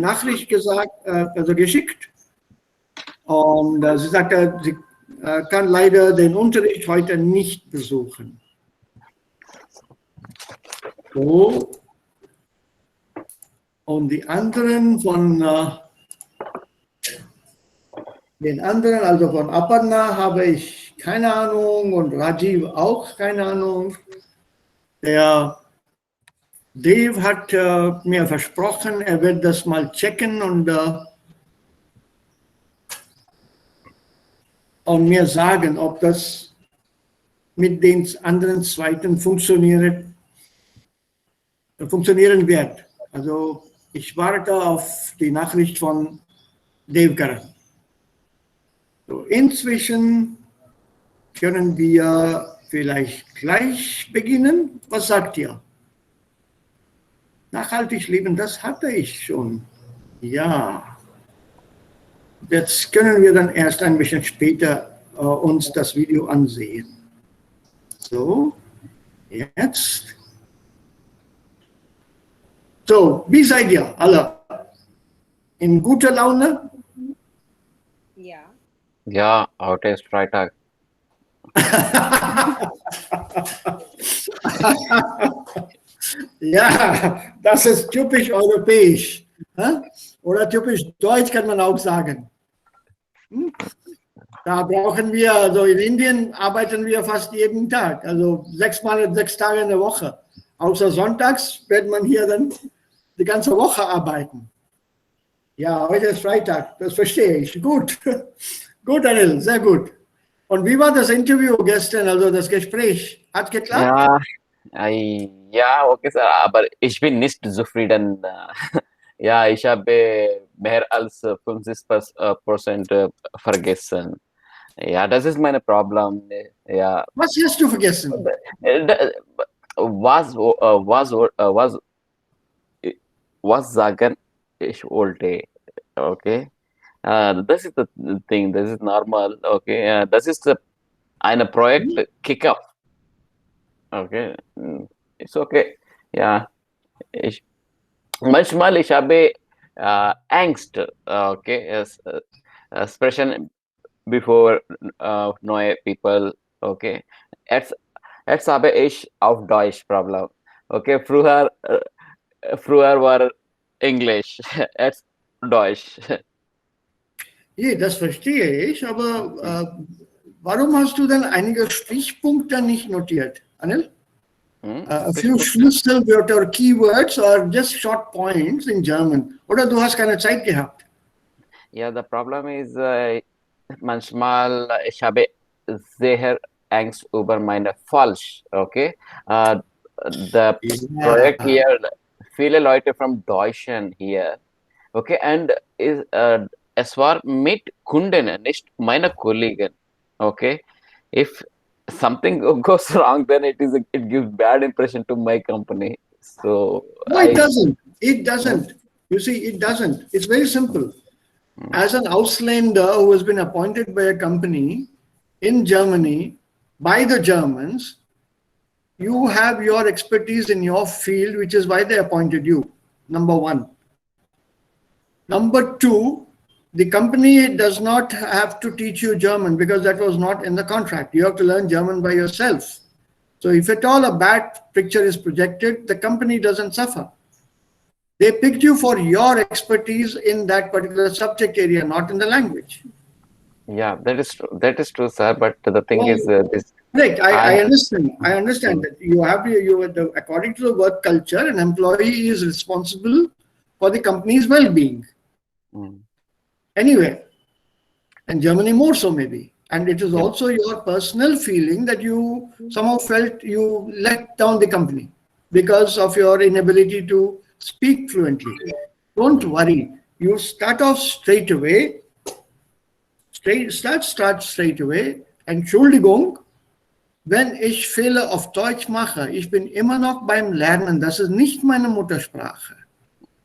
Nachricht geschickt. Und sie sagte, sie kann leider den Unterricht heute nicht besuchen. So. Und die anderen den anderen, also von Aparna, habe ich keine Ahnung und Rajiv auch keine Ahnung. Der Dave hat mir versprochen, er wird das mal checken und mir sagen, ob das mit den anderen Zweiten funktionieren wird. Also ich warte auf die Nachricht von Dave Ger. So, inzwischen können wir vielleicht gleich beginnen. Was sagt ihr? Nachhaltig leben, das hatte ich schon. Ja. Jetzt können wir dann erst ein bisschen später uns das Video ansehen. So, jetzt. So, wie seid ihr alle? In guter Laune? Ja. Ja, heute ist Freitag. Ja, das ist typisch europäisch. Oder typisch deutsch kann man auch sagen. Da brauchen wir, also in Indien arbeiten wir fast jeden Tag, also 6 Tage in der Woche. Außer sonntags wird man hier dann die ganze Woche arbeiten. Ja, heute ist Freitag, das verstehe ich. Gut, gut, Anil, sehr gut. Und wie war das Interview gestern, also das Gespräch? Hat geklappt? Ja, okay, Sir, aber ich bin nicht zufrieden. Ja, ich habe mehr als 50% vergessen. Ja, das ist mein Problem. Ja. Was hast du vergessen? Was sagen ich wollte, okay? Das ist the thing, das ist normal, okay? Das ist ein Projekt Kick-Off. Okay, it's okay. Ja, manchmal ich habe Angst, okay? Especially before neue people, okay? Jetzt habe ich auf Deutsch Problem, okay? Früher war Englisch, jetzt Deutsch. Ja, das verstehe ich, aber warum hast du denn einige Stichpunkte nicht notiert, Anil? A few Schlüsselwörter or keywords or just short points in German. Oder du hast keine Zeit gehabt? Ja, the problem is, manchmal ich habe sehr Angst über meine Falsch, okay? The project here, viele Leute from Deutschland here, okay? And es war mit Kunden, nicht meine Kollegen, okay? If something goes wrong, then it gives bad impression to my company. So no, it doesn't. It doesn't. You see, it doesn't. It's very simple. As an Ausländer who has been appointed by a company in Germany by the Germans, you have your expertise in your field, which is why they appointed you. Number one. Number two, the company does not have to teach you German because that was not in the contract. You have to learn German by yourself. So if at all a bad picture is projected, the company doesn't suffer. They picked you for your expertise in that particular subject area, not in the language. Yeah, that is true. That is true, sir. But the thing is, this. Right, I understand. I understand that you have according to the work culture, an employee is responsible for the company's well-being. Anyway, and Germany more so maybe. And it is also your personal feeling that you somehow felt you let down the company because of your inability to speak fluently. Don't worry. You start off straight away. Start straight away. Entschuldigung, wenn ich Fehler auf Deutsch mache, ich bin immer noch beim Lernen. Das ist nicht meine Muttersprache.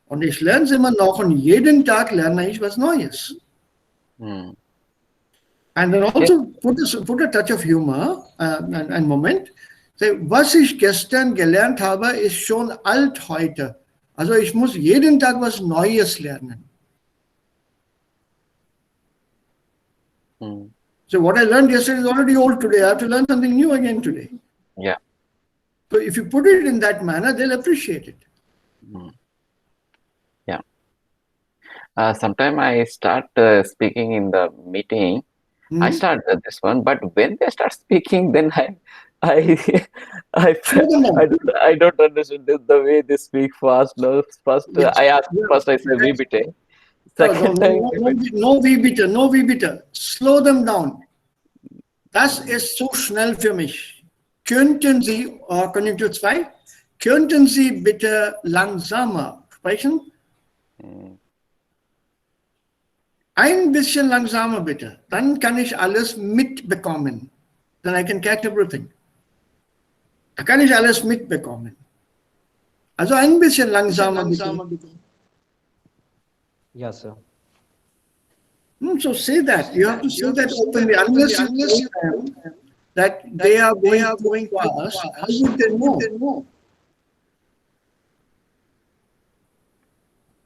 Und ich lerne es immer noch und jeden Tag lerne ich was Neues. And then also put a touch of humor, ein Moment. Was ich gestern gelernt habe, ist schon alt heute. Also ich muss jeden Tag was Neues lernen. So what I learned yesterday is already old today. I have to learn something new again today. Yeah. So if you put it in that manner, they'll appreciate it. Yeah. Sometimes I start speaking in the meeting. I start this one, but when they start speaking, then I I don't understand the way they speak fast. No, first I say we bite. Second time No wie bitte, no wie bitte. Slow them down. Das ist so schnell für mich. Könnten Sie, Konjunktur 2, könnten Sie bitte langsamer sprechen? Ein bisschen langsamer bitte. Dann kann ich alles mitbekommen. Then I can catch everything. Da kann ich alles mitbekommen. Also ein bisschen langsamer bitte. Yes, sir. So say that. You have to say that openly. Unless you say that they are going fast, how would they know?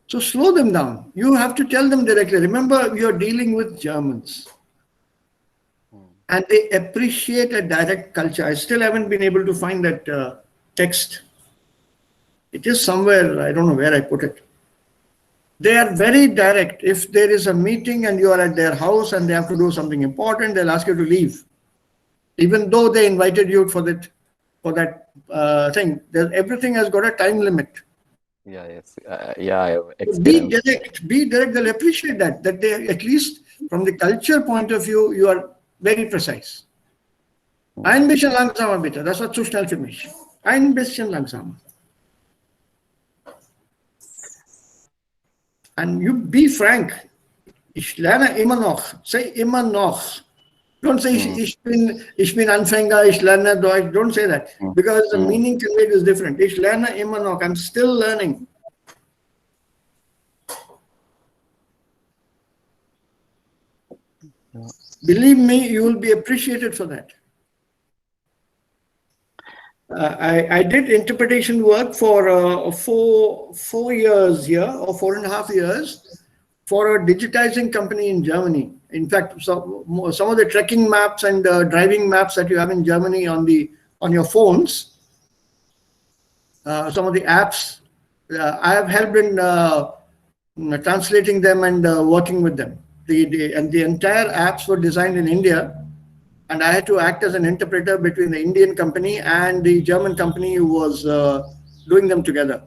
So slow them down. You have to tell them directly. Remember, you're dealing with Germans. And they appreciate a direct culture. I still haven't been able to find that text. It is somewhere, I don't know where I put it. They are very direct. If there is a meeting and you are at their house and they have to do something important, they'll ask you to leave. Even though they invited you for that thing. Everything has got a time limit. Yeah, yes. I have Be direct. They'll appreciate that they, at least from the culture point of view, you are very precise. Ein bisschen langsamer bitte. Das war zu schnell für mich. Ein bisschen langsamer. And you be frank. Ich lerne immer noch. Say immer noch. Don't say ich bin Anfänger, ich lerne Deutsch. Don't say that. Because the meaning conveyed is different. Ich lerne immer noch. I'm still learning. Believe me, you will be appreciated for that. I did interpretation work for 4 years here, or 4.5 years, for a digitizing company in Germany. In fact, some of the trekking maps and driving maps that you have in Germany on your phones, some of the apps, I have helped in translating them and working with them. The entire apps were designed in India. And I had to act as an interpreter between the Indian company and the German company who was doing them together.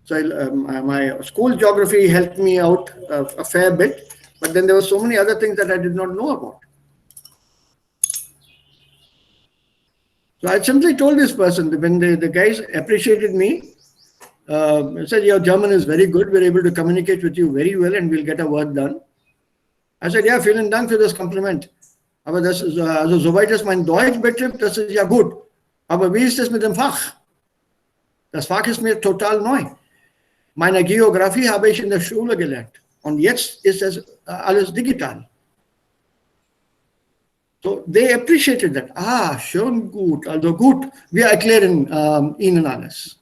So my school geography helped me out a fair bit, but then there were so many other things that I did not know about. So I simply told this person, when the guys appreciated me, said, your German is very good, we're able to communicate with you very well and we'll get our work done. I said, ja, vielen Dank für das Kompliment. Aber das ist, also soweit es mein Deutsch betrifft, das ist ja gut. Aber wie ist das mit dem Fach? Das Fach ist mir total neu. Meine Geografie habe ich in der Schule gelernt. Und jetzt ist es alles digital. So, they appreciated that. Ah, schon gut. Also gut, wir erklären Ihnen alles.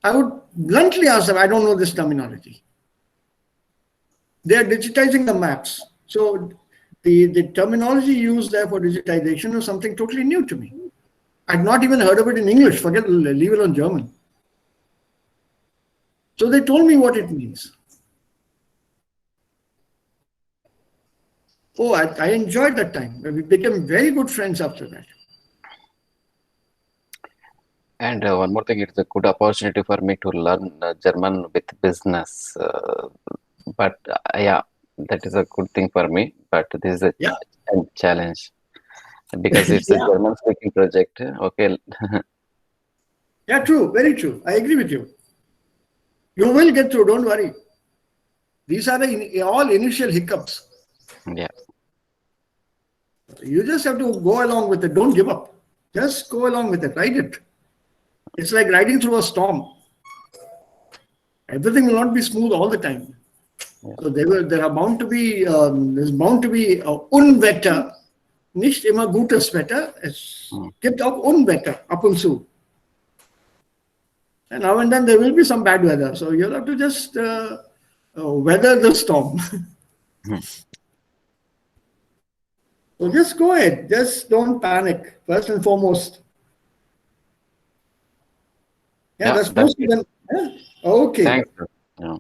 I would bluntly ask them, I don't know this terminology. They are digitizing the maps. So the terminology used there for digitization was something totally new to me. I'd not even heard of it in English, leave it on German. So they told me what it means. Oh, I enjoyed that time. We became very good friends after that. And one more thing, it's a good opportunity for me to learn German with business. But yeah, that is a good thing for me. But this is a challenge because it's a German speaking project. Okay. Yeah, true. Very true. I agree with you. You will get through. Don't worry. These are all initial hiccups. Yeah. You just have to go along with it. Don't give up. Just go along with it. Ride it. It's like riding through a storm. Everything will not be smooth all the time. Yeah. So there are bound to be there's bound to be Unwetter, nicht immer gutes Wetter. Es gibt auch Unwetter ab und zu. And now and then there will be some bad weather. So you'll have to just weather the storm. So just go ahead. Just don't panic, first and foremost. Yeah, Yeah, that's that's most of it. them. Yeah. Okay. Thanks. Yeah.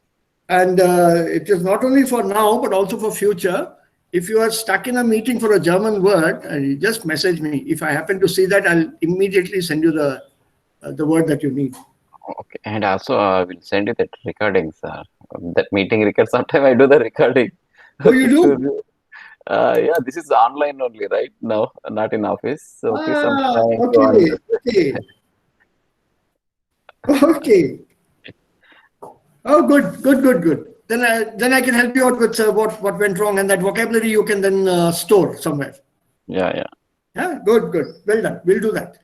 And it is not only for now, but also for future. If you are stuck in a meeting for a German word, you just message me. If I happen to see that, I'll immediately send you the word that you need. Okay. And also, I will send you that recordings. That meeting record. Sometime I do the recording. Oh, you Okay. do? Yeah, this is online only, right? No, not in office. So, okay, Ah, sometime go on. okay. Okay. Okay. Oh, good, good, good, good. Then I can help you out with what went wrong, and that vocabulary you can then store somewhere. Yeah, yeah. Yeah, good, good. Well done. We'll do that.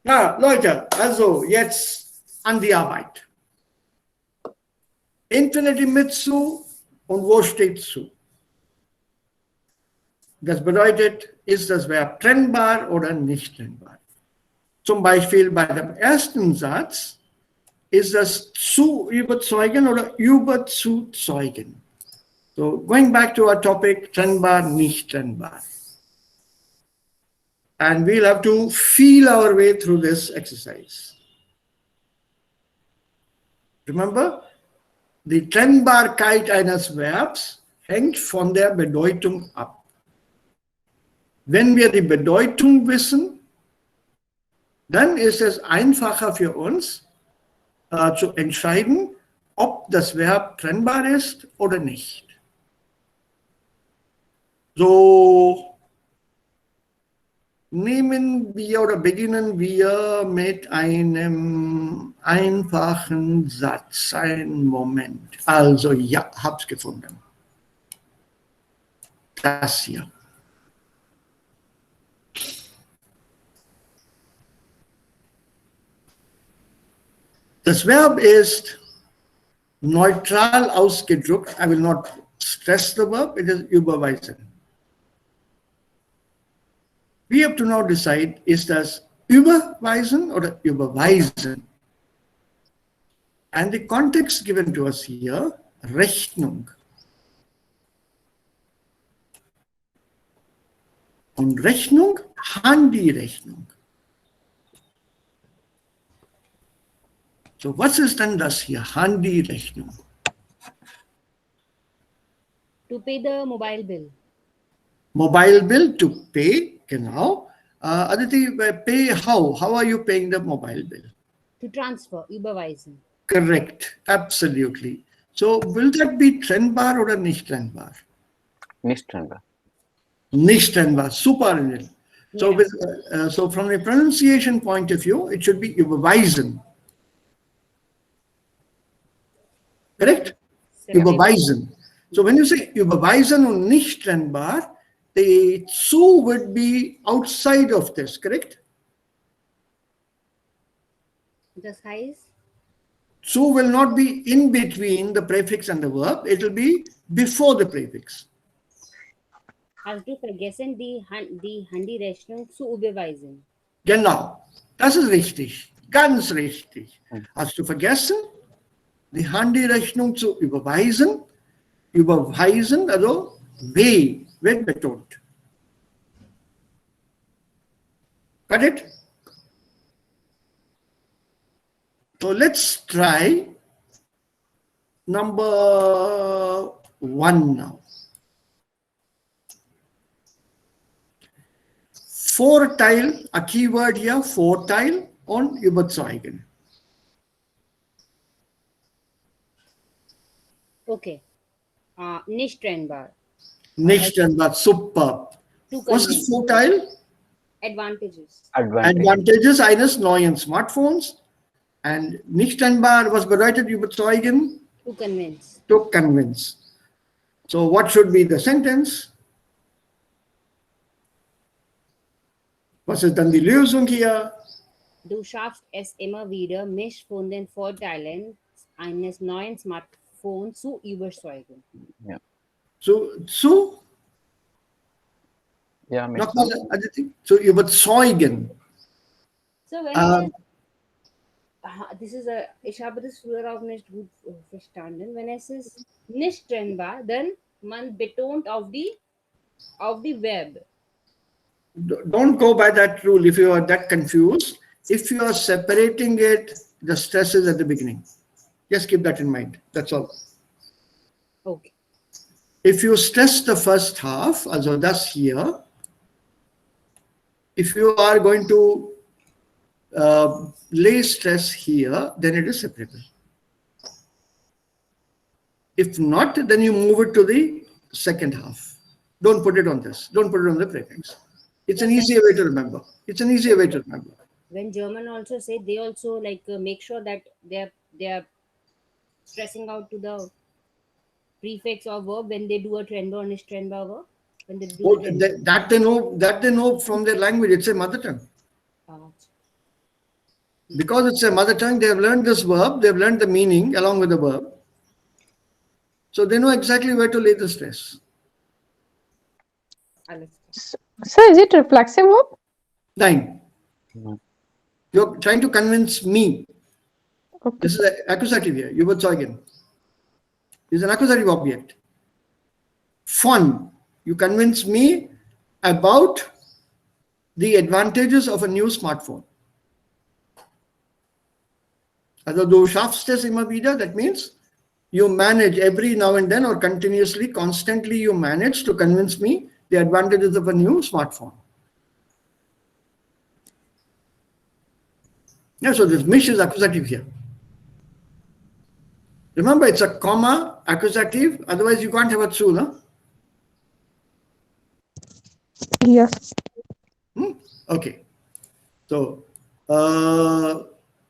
Na, Leute, also jetzt an die Arbeit. Infinitiv mit zu und wo steht zu? Das bedeutet, ist das Verb trennbar oder nicht trennbar? Zum Beispiel bei dem ersten Satz ist das zu überzeugen oder überzuzeugen. So, going back to our topic, trennbar, nicht trennbar. And we'll have to feel our way through this exercise. Remember, die Trennbarkeit eines Verbs hängt von der Bedeutung ab. Wenn wir die Bedeutung wissen, dann ist es einfacher für uns zu entscheiden, ob das Verb trennbar ist oder nicht. So nehmen wir oder beginnen wir mit einem einfachen Satz. Einen Moment. Also ja, hab's gefunden. Das hier. Das Verb ist neutral ausgedrückt. I will not stress the verb, it is überweisen. We have to now decide, ist das überweisen oder überweisen? And the context given to us here, Rechnung. Und Rechnung, Handyrechnung. So, was ist denn das hier? Handyrechnung. To pay the mobile bill. Mobile bill, to pay, genau. Aditi, pay how? How are you paying the mobile bill? To transfer, überweisen. Correct, absolutely. So, will that be trennbar oder nicht trennbar? Nicht trennbar. Nicht trennbar, super. Anil. So, Yeah. so from a pronunciation point of view, it should be überweisen. Correct? Überweisen. So when you say überweisen und nicht trennbar, the zu would be outside of this, correct? Das heißt, Zu will not be in between the prefix and the verb, it will be before the prefix. hast du vergessen, die Handyrechnung zu überweisen? Genau, das ist richtig, ganz richtig. Hast du vergessen, die Handyrechnung zu überweisen? Überweisen, also W wird betont. Got it? So let's try number 1 now. Vorteil, a keyword here, Vorteil und überzeugen. Okay. Nicht trennbar. Nicht trennbar, super. To Was convince. ist Vorteil? Advantages. Advantages eines neuen Smartphones. Und nicht trennbar, was bedeutet überzeugen? To convince. To convince. So what should be the sentence? Was ist dann die Lösung hier? Du schaffst es immer wieder, mich von den Vorteilen eines neuen Smartphones zu überzeugen. Ja. Zu? Ja, Nochmal, zu überzeugen. So when this is a, ich habe das früher auch nicht gut verstanden. Wenn es ist nicht trennbar, dann man betont auf die Verb. Don't go by that rule if you are that confused. If you are separating it, the stress is at the beginning. Just keep that in mind. That's all. Okay. If you stress the first half, also das here, if you are going to lay stress here, then it is separable. If not, then you move it to the second half. Don't put it on this. Don't put it on the prefix. It's an easier way to remember. It's an easier way to remember. When German also say, they also like make sure that they are stressing out to the prefix or verb when they do a trend or nicht trennbar verb. When they do the trend. That they know from their language. It's a mother tongue. Because it's a mother tongue, they have learned this verb. They've learned the meaning along with the verb. So they know exactly where to lay the stress. So is it reflexive verb? 9. You're trying to convince me. Okay. This is an accusative here. Überzeugen. This is an accusative object. Fun. You convince me about the advantages of a new smartphone. Also du schaffst es immer wieder, that means you manage every now and then or continuously, constantly you manage to convince me the advantages of a new smartphone. Yeah, so this mich is accusative here. Remember, it's a comma, accusative, otherwise you can't have a zu, no? Yes. Okay. So,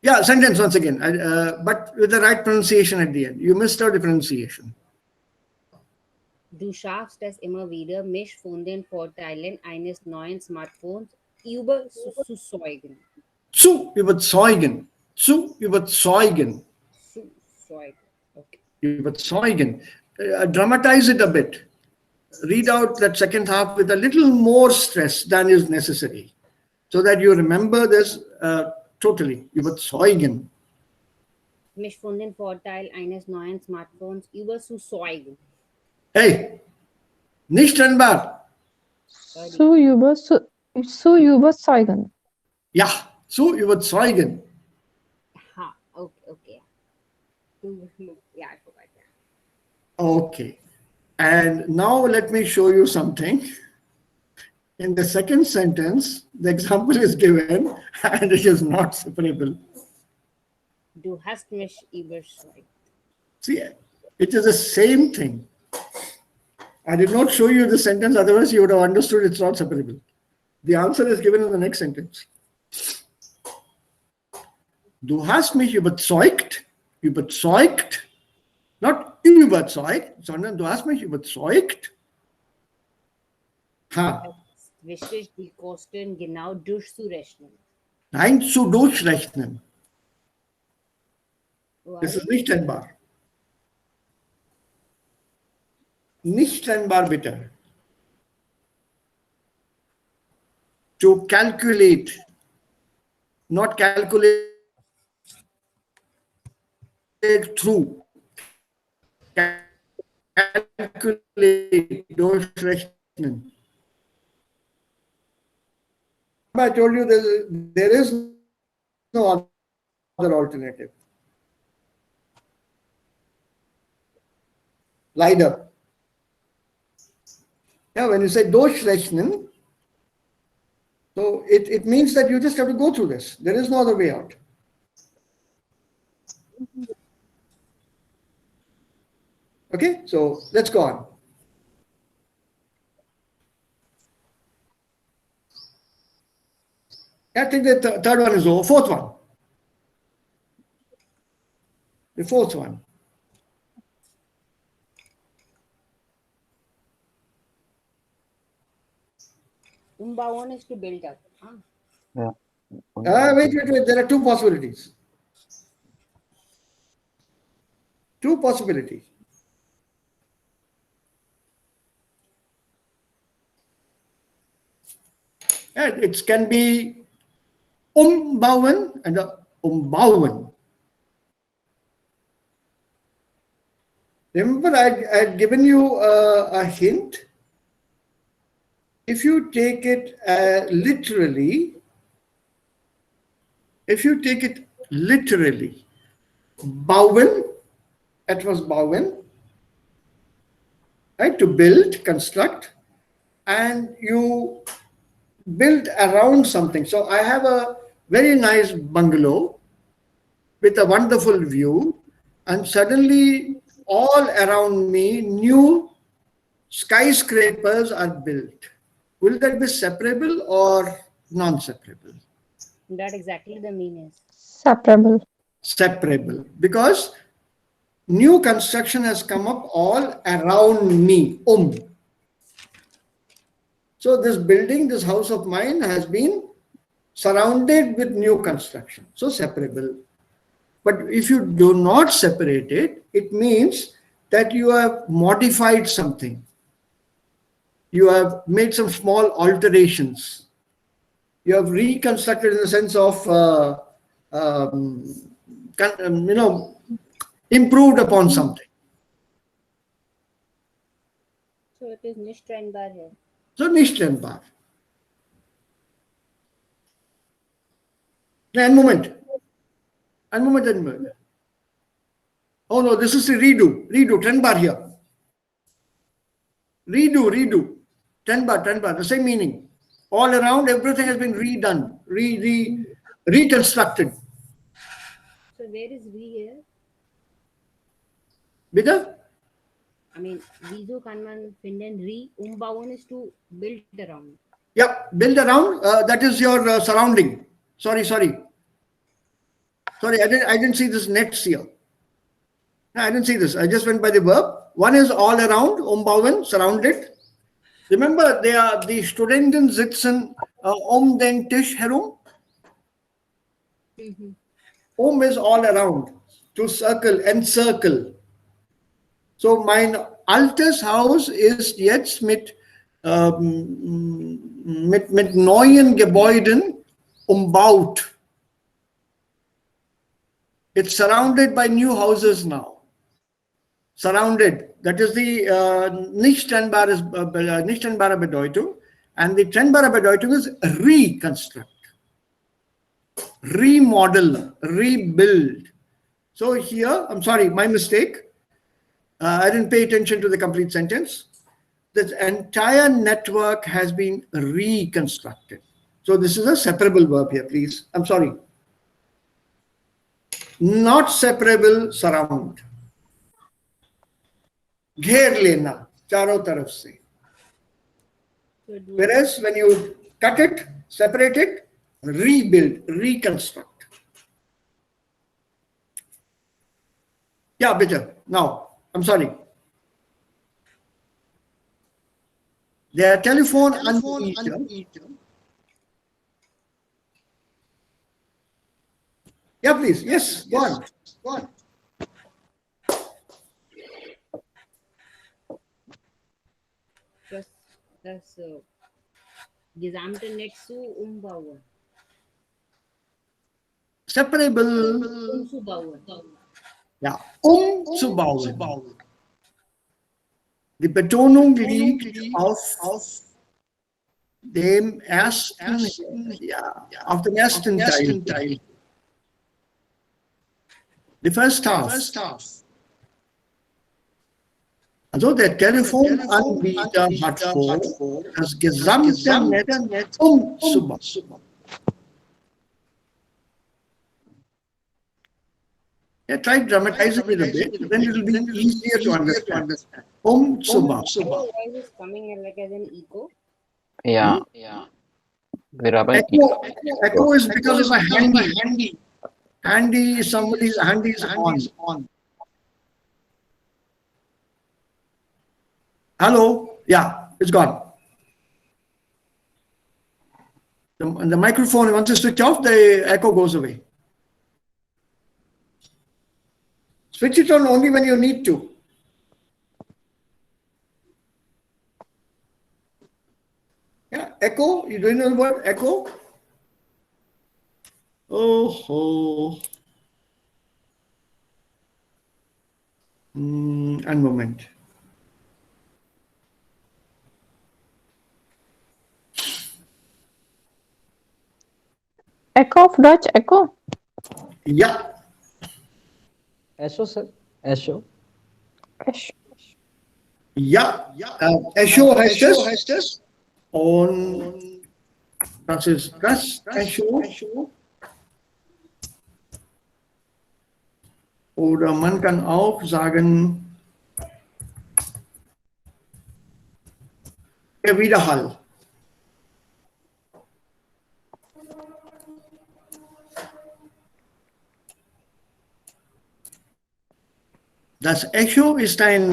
yeah, sentence once again, but with the right pronunciation at the end. You missed out the pronunciation. Du schaffst es immer wieder, mich von den Vorteilen eines neuen Smartphones überzeugen. Zu überzeugen. Zu überzeugen. Überzeugen. Okay. Überzeugen. Dramatize it a bit. Read out that second half with a little more stress than is necessary, so that you remember this totally. Überzeugen. Mich von den Vorteilen eines neuen Smartphones überzeugen. Hey, nicht trennbar. So überzeugen. Ja, zu überzeugen. Ha, okay. Yeah, I forgot that. Okay. And now let me show you something. In the second sentence, the example is given and it is not separable. Du hast mich überzeugt. See, it is the same thing. I did not show you the sentence, otherwise you would have understood it's not separable. The answer is given in the next sentence. Du hast mich überzeugt, not überzeugt, sondern du hast mich überzeugt. Ha. Wichtig, die Kosten genau durchzurechnen. Nein, zu durchrechnen. Das ist Why? nicht trennbar. Nicht trennbar, bitte. To calculate, not calculate through. Calculate, durchrechnen. I told you there is no other alternative. Leider. Yeah, when you say durchrechnen, so it means that you just have to go through this. There is no other way out. Okay, so let's go on. I think the third one is over. Fourth one. The fourth one. Umbauen is to build up. Yeah. Wait. There are two possibilities. Two possibilities. And it can be umbauen and umbauen. Remember, I had given you a hint. If you take it literally, bauen, it was bauen, right? To build, construct, and you build around something. So I have a very nice bungalow with a wonderful view, and suddenly all around me new skyscrapers are built. Will that be separable or non-separable? That exactly the mean is. Separable. Separable, because new construction has come up all around me. So this building, this house of mine has been surrounded with new construction. So separable. But if you do not separate it, it means that you have modified something. You have made some small alterations. You have reconstructed in the sense of, improved upon something. So it is nicht trennbar here. So nicht trennbar. Ein Moment. Oh no, this is the redo. Trennbar here. Redo. Trennbar, the same meaning. All around, everything has been redone, reconstructed. So where is we here? Bitte? I mean, wieso kann man finden, umbauen is to build around. Yeah, build around. That is your surrounding. Sorry, I didn't see this next here. No, I didn't see this. I just went by the verb. One is all around, umbauen, surrounded. Remember, they are the Studenten sitzen den Tisch herum. Is all around, to circle, encircle. So mein altes Haus ist jetzt mit neuen Gebäuden umbaut. It's surrounded by new houses now. Surrounded. That is the nicht trennbare Bedeutung. And the trennbare Bedeutung is reconstruct, remodel, rebuild. So here, I'm sorry, my mistake. I didn't pay attention to the complete sentence. The entire network has been reconstructed. So this is a separable verb here, please. I'm sorry. Not separable, surround. घेर लेना चारों तरफ से. Whereas when you cut it, separate it, rebuild, reconstruct. Yeah, bitte. Now, I'm sorry. Their telephone Anbieter. Yeah, please. Yes, go on. Das gesamte Netz zu umbauen. Separable. Umzubauen. Ja, umzubauen. Die Betonung liegt auf dem ersten Teil. The first half. Also der Telefonanbieter hat vor, das gesamte Netz umzubauen. Yeah, try dramatizing it a bit, then it will be easier to understand. Umzubauen. Your voice is coming like as an echo. Yeah. Echo is because of a handy. Handy is on. Hello? Yeah, it's gone. The microphone, once you switch off, the echo goes away. Switch it on only when you need to. Yeah, echo, you don't know the word echo? Oh. One moment. Echo of Dutch echo. Yeah. Echo, sir. Echo. Echo. Ja, Echo heißt es. Und das ist das Echo. Oder man kann auch sagen, der Widerhall. Das Echo ist ein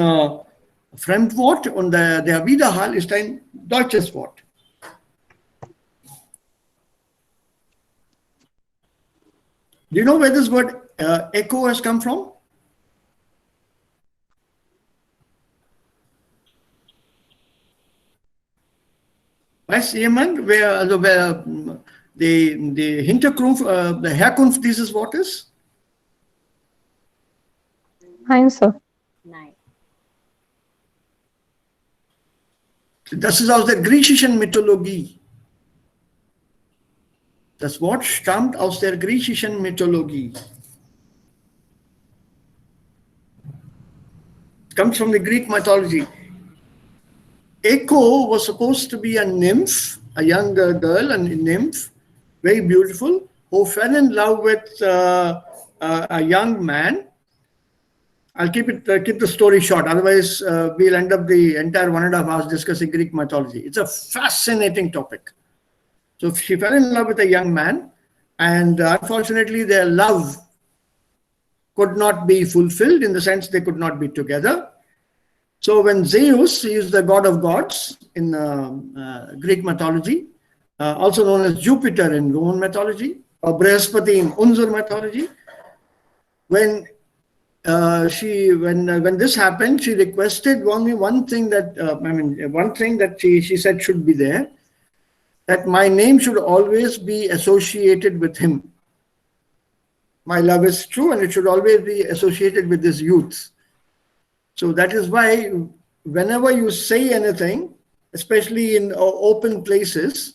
Fremdwort und der Widerhall ist ein deutsches Wort. Do you know where this word echo has come from? Weiß jemand, wer die Hintergrund, die Herkunft dieses Wortes? Nein, Sir. Nein. Das ist aus der griechischen Mythologie. Das Wort stammt aus der griechischen Mythologie. It comes from the Greek mythology. Echo was supposed to be a nymph, a young girl, a nymph, very beautiful, who fell in love with a young man. I'll keep the story short. Otherwise, we'll end up the entire 1.5 hours discussing Greek mythology. It's a fascinating topic. So she fell in love with a young man, and unfortunately, their love could not be fulfilled in the sense they could not be together. So when Zeus, he is the god of gods in Greek mythology, also known as Jupiter in Roman mythology, or Brihaspati in Unzur mythology, when this happened, she requested only one thing that she said should be there, that my name should always be associated with him. My love is true, and it should always be associated with this youth. So that is why whenever you say anything, especially in open places,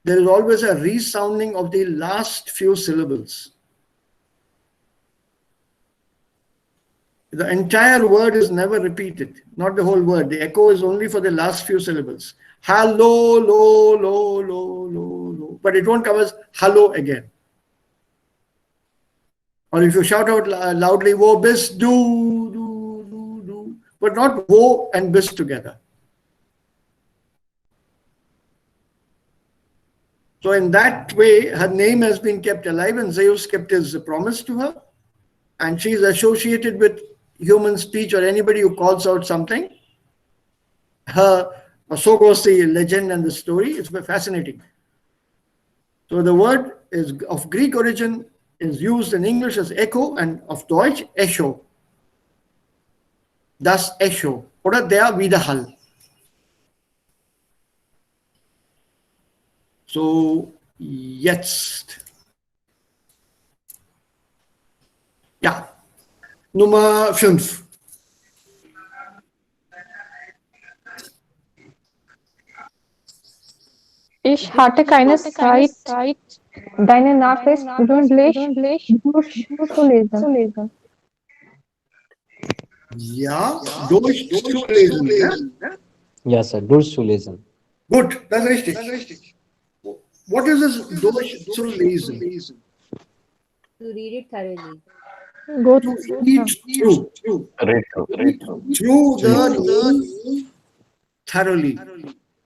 there is always a resounding of the last few syllables. The entire word is never repeated, not the whole word. The echo is only for the last few syllables. Hello, lo, lo, lo, lo, lo. But it won't come as hello again. Or if you shout out loudly, wo bis, do, but not wo and bis together. So in that way, her name has been kept alive, and Zeus kept his promise to her. And she is associated with human speech or anybody who calls out something. So goes the legend and the story. It's fascinating. So the word is of Greek origin, is used in English as echo, and of Deutsch, Echo. Das Echo oder der Widerhall. So jetzt. Ja, Nummer 5. Ich hatte keine Zeit, deine Nachricht gründlich durchzulesen. Ja, durchzulesen. Ja? Ja, sir. Durchzulesen. Gut, das ist richtig. What is this durchzulesen? To read it thoroughly. Go To read through. Through the news thoroughly,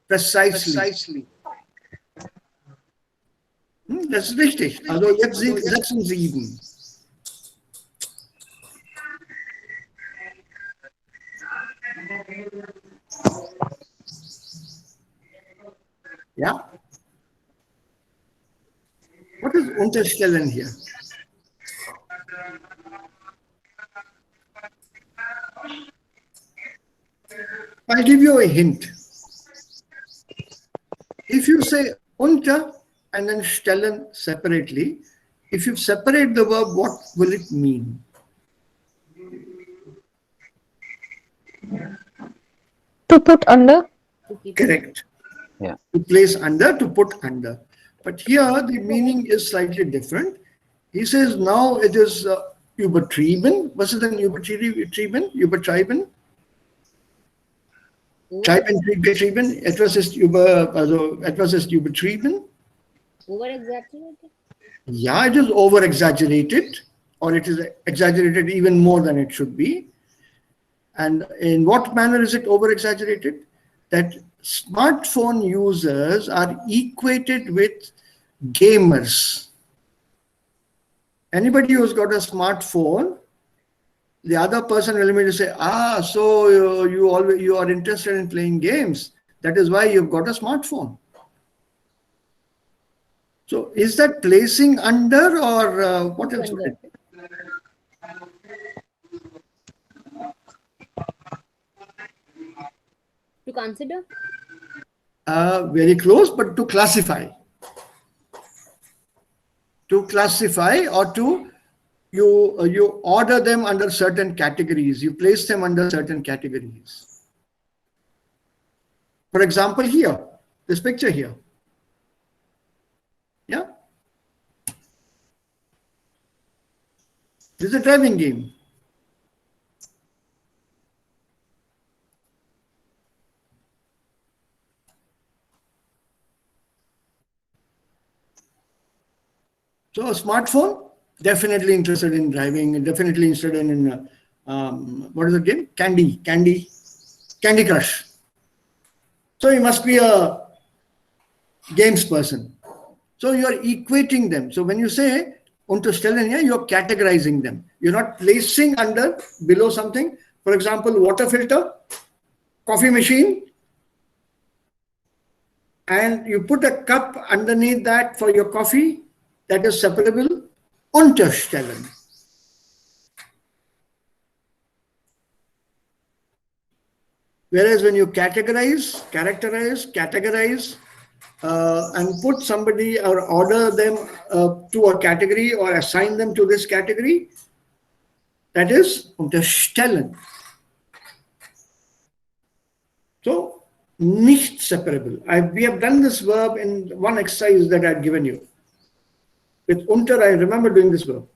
precisely. Das ist richtig. Also jetzt 6 und 7. Ja? What is unterstellen hier? I'll give you a hint. If you say unter and then stellen separately. If you separate the verb, what will it mean? To put under. To keep Correct. Yeah. To place under, to put under. But here the meaning is slightly different. He says now it is übertrieben. Was ist denn übertrieben? Übertrieben? Trieben, etwas ist etwas ist übertrieben. Over exaggerated? Yeah, it is over exaggerated, or it is exaggerated even more than it should be. And in what manner is it over exaggerated? That smartphone users are equated with gamers. Anybody who's got a smartphone, the other person will immediately say, so you are interested in playing games. That is why you've got a smartphone. So is that placing under, or what else would it be? To consider? Very close, but to classify. To classify, or to you order them under certain categories. You place them under certain categories. For example, here, this picture here. Yeah. This is a driving game. So a smartphone, definitely interested in driving, definitely interested in what is the game? Candy Crush. So you must be a games person. So you are equating them. So when you say unterstellen, you're categorizing them. You're not placing under, below something. For example, water filter, coffee machine, and you put a cup underneath that for your coffee. That is separable, unterstellen. Whereas when you characterize, and put somebody or order them to a category or assign them to this category, that is unterstellen. So, nicht separable. We have done this verb in one exercise that I had given you. With unter, I remember doing this verb.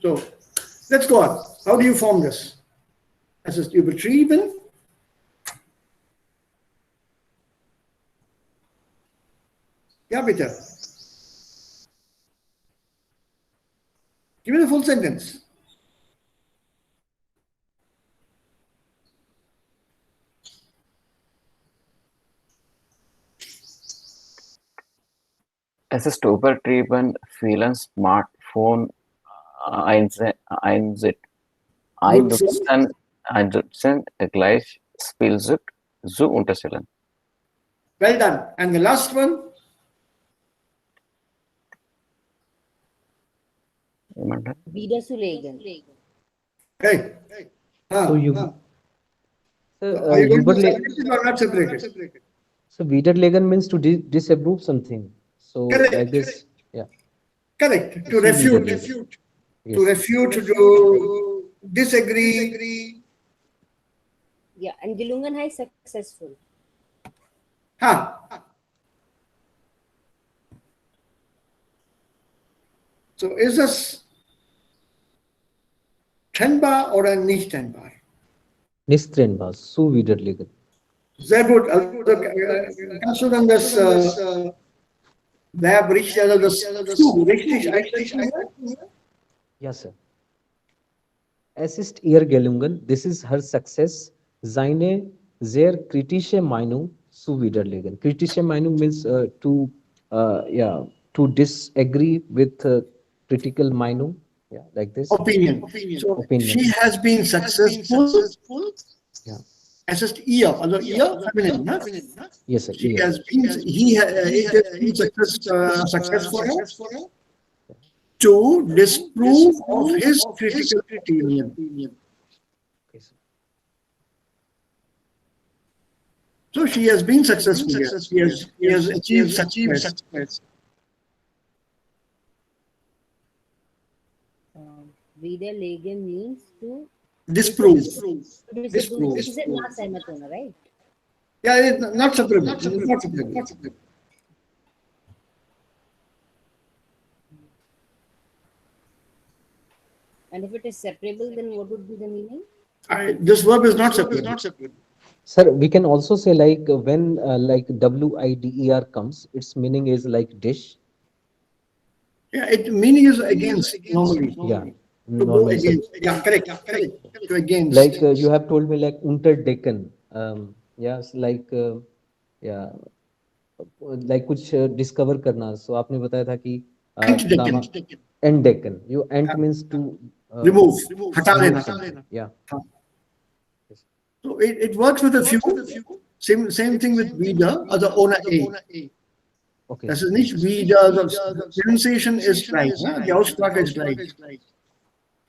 So, let's go on. How do you form this? Es ist übertrieben. Ja, bitte. Give me the full sentence. Es ist übertrieben, vielen Smartphone einsetzen gleich Spielzeug zu unterstellen. Well done. And the last one? Wiederzulegen. Hey. So you, Are you going to Überle- separate it or not separated? so widerlegen means to disapprove something. So Correct. like this, yeah. Correct. To So refute. widerlegen. To refute, to disagree. Yeah, and gelungen is successful. So is this trennbar oder nicht trennbar? Nicht trennbar, so widerlegen. Sehr gut. Also, kannst du dann das Verb richtig, also das zu richtig einsetzen? Ja, sir. Es ist ihr gelungen, this is her success, seine sehr kritische Meinung zu widerlegen. Kritische Meinung means to disagree with critical Meinung, yeah, like this. Opinion. So Opinion. she has been successful. Yeah. Es ist ihr, also ihr, feminine, ne? Yes, sir. She Yeah. has been, it has been successful to disprove of his critical opinion. Okay, sir. So she has been successful here. She has achieved success. Widerlegen means to Disprove. disapprove. Is it not सहमत होना, right? Yeah, it's not separable. It's not separable. And if it is separable, then what would be the meaning? This verb is not separable. Sir, we can also say like when like WIDER comes, its meaning is like dish. Yeah, it meaning is against normally. Yeah, To go normally, sir. against. Yeah, correct. To against. Like you have told me like unterdecken. Yes, like yeah, like कुछ discover करना. So आपने बताया था कि Entdecken. entdecken. You ent means to Remove. हटा remove देना. something. Yeah. So it works with a few. Same thing with wieder, also ohne A. Okay. Das ist nicht wieder, the pronunciation is gleich. Die Aussprache ist gleich.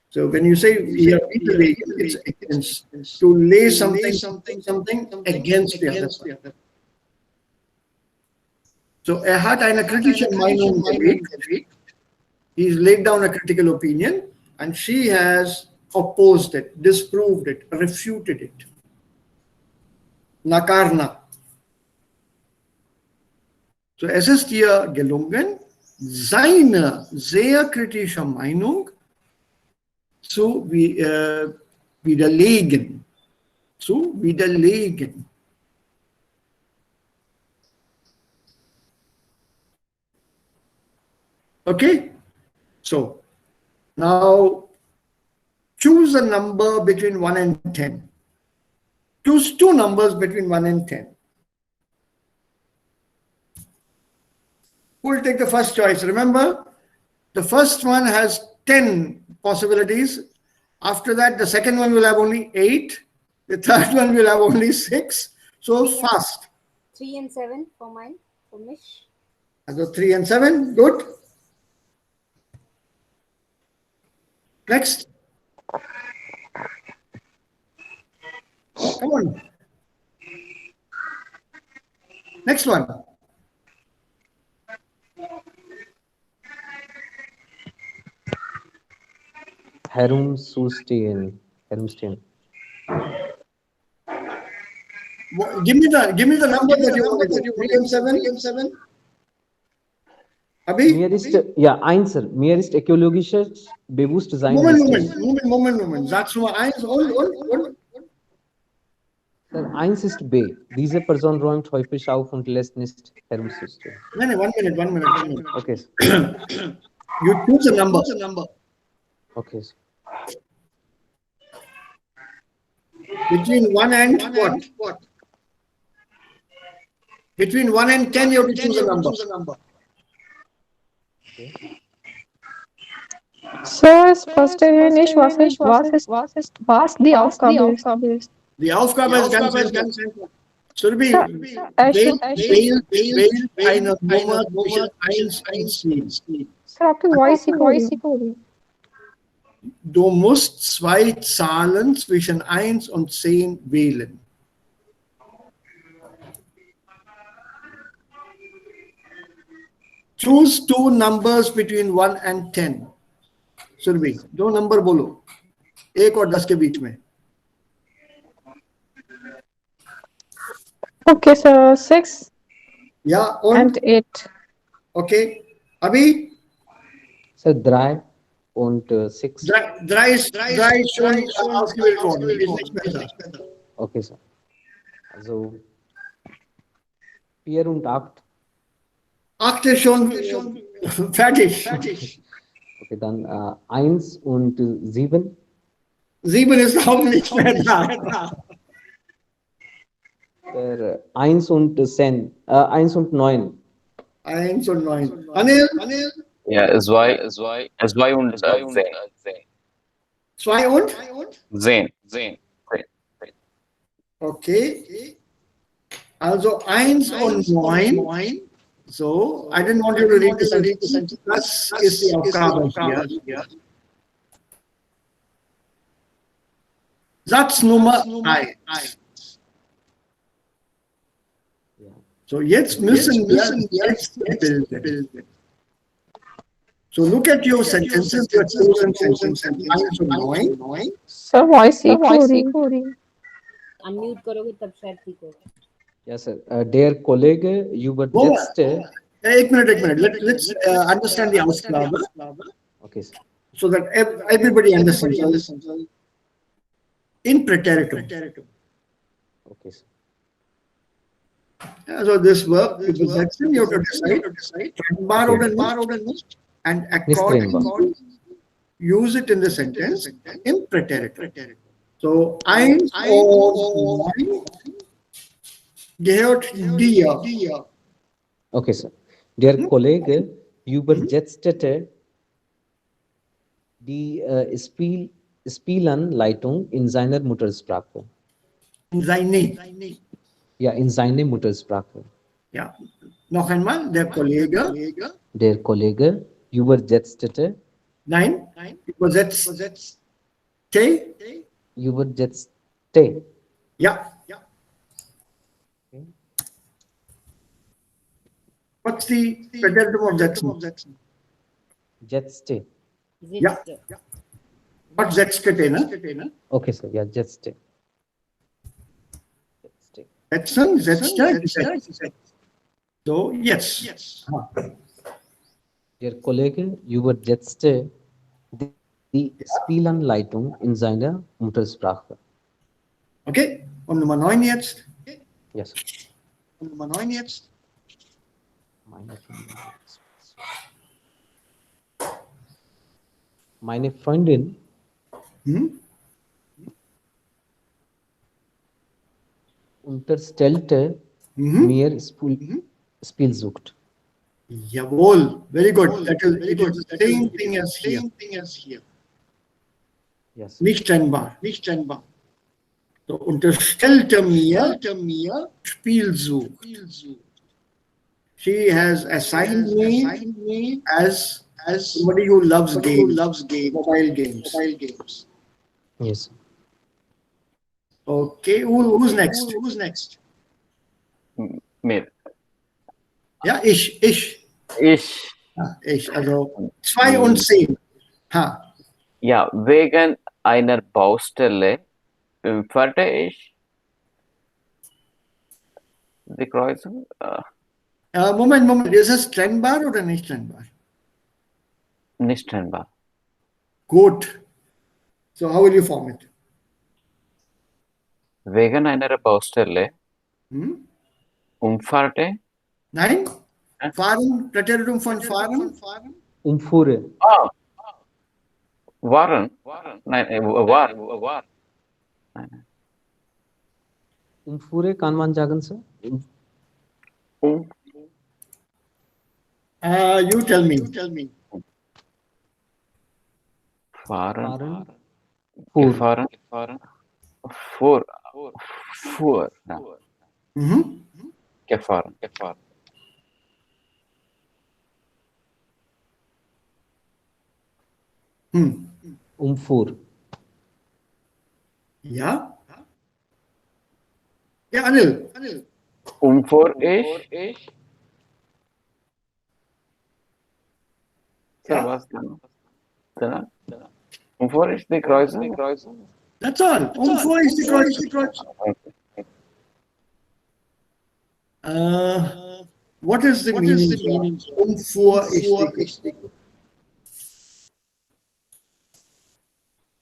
So when you say here widerlegen, it's against. To lay something against the other. So hat eine kritische Meinung gelegt. He's laid down a critical opinion and she has opposed it, disproved it, refuted it. Nakarna. So es ist hier gelungen, seine sehr kritische Meinung zu widerlegen. Okay? So, now choose a number between 1 and 10. Choose two numbers between 1 and 10. Who will take the first choice? Remember, the first one has 10 possibilities. After that, the second one will have only 8. The third one will have only 6. So fast. 3 and 7 for mine, for Mish. So 3 and 7, good. Next. Come on. Next one. Herumstein. Give me the number that you want. 3 and 7. Abhi? Mir ist, ja, eins, Sir. Mir ist ökologisches Bewusstsein. Moment. Sagst du mal 1 und? Sir, eins ist B. Diese Person räumt häufig auf und lässt nicht herumsüsteln. Nein, 1 minute. Okay. You choose a number. Okay. Between 1 and what? Between 1 and 10, you have to choose a number. Sir, first Nish, was die Aufgabe ist. Die Aufgabe ist ganz einfach. Surbi, wählt eine Nummer zwischen 1 und 10. Sir, आपकी voice ही हो रही है. Du musst 2 Zahlen zwischen 1 und 10 wählen. Choose 2 numbers between 1 and 10. Surbi, 2 number बोलो. 1 और 10 के बीच में. Okay, sir, 6 Ja, and 8. Okay. Abhi? Sir, 3 und 6. 3 ist schon ausgewählt worden. Ist nicht mehr da. Okay, Sir. Also 4 und 8. 8 ist schon fertig. Okay, dann 1 und 7. 7 ist auch nicht mehr da. 1 und 10. 1 und 9. 1 und 9. Anil? Ja, zwei und Zen. 2 und? Zen. Okay. Also 1 und 9. So, I didn't want you to read the sentence. Das ist die Aufgabe hier. Satz Nummer 1. So jetzt müssen wir jetzt bilden. So look at your sentences, your chosen sentences, 1 to 9. Sir, voice echoing. Unmute करोगे तब शायद ठीक होगा. Yes, sir. Dear colleague, you were Go just. एक minute. Let's understand the Ausgabe. Okay, sir. So that everybody understands. In preteritum. Okay, sir. So this verb, you have to decide trennbar oder nicht, and accordingly use it in the sentence in preteritum. So ein und nein gehört dir. Okay, sir. Dear colleague, you were just die Spielanleitung in seiner Muttersprache. In seine. Ja, in seine Muttersprache. Ja. Noch einmal, der Kollege. Der Kollege, you were just Nein, übersetzt. You were just Ja. What's the preteritum of Jackson? just. Ja. Not Jackskete, ne? Okay, sir. Yeah, just. Jackson. So, yes. Dear Kollege, you were just die Spielanleitung in seiner Muttersprache. Okay, und Nummer 9 jetzt. Yes. Und Nummer 9 jetzt. Meine Freundin unterstellte mir Spielsucht. Jawohl, very good. That is the same thing as here. Yes. Nicht trennbar. So, unterstellte mir Spielsucht. She has assigned me as somebody who loves mobile games. Yes. Okay, who's next? Mir. Ja, ich. Ja, ich, also 2 und 10. Ha. Ja, wegen einer Baustelle empfehle ich die Kreuzung. Moment, ist es trennbar oder nicht trennbar? Nicht trennbar. Gut. So how will you form it? Wegen einer Baustelle umfahrte. Nein? Fahren, Präteritum von fahren? Umfuhre. Waren. Nein, war. Nein. Umfuhre kann man sagen, sir? You tell me. Fahren. Fuhr. Fuhr. Ja. Gefahren. Umfuhr. Ja? Ja, Anil. Umfuhr ich. So, Ja. was dann? Umfuhr ich die Kreuzung. That's all. Umfuhr ist die Kreuz. What is the meaning? Umfuhr ist die Kreuz.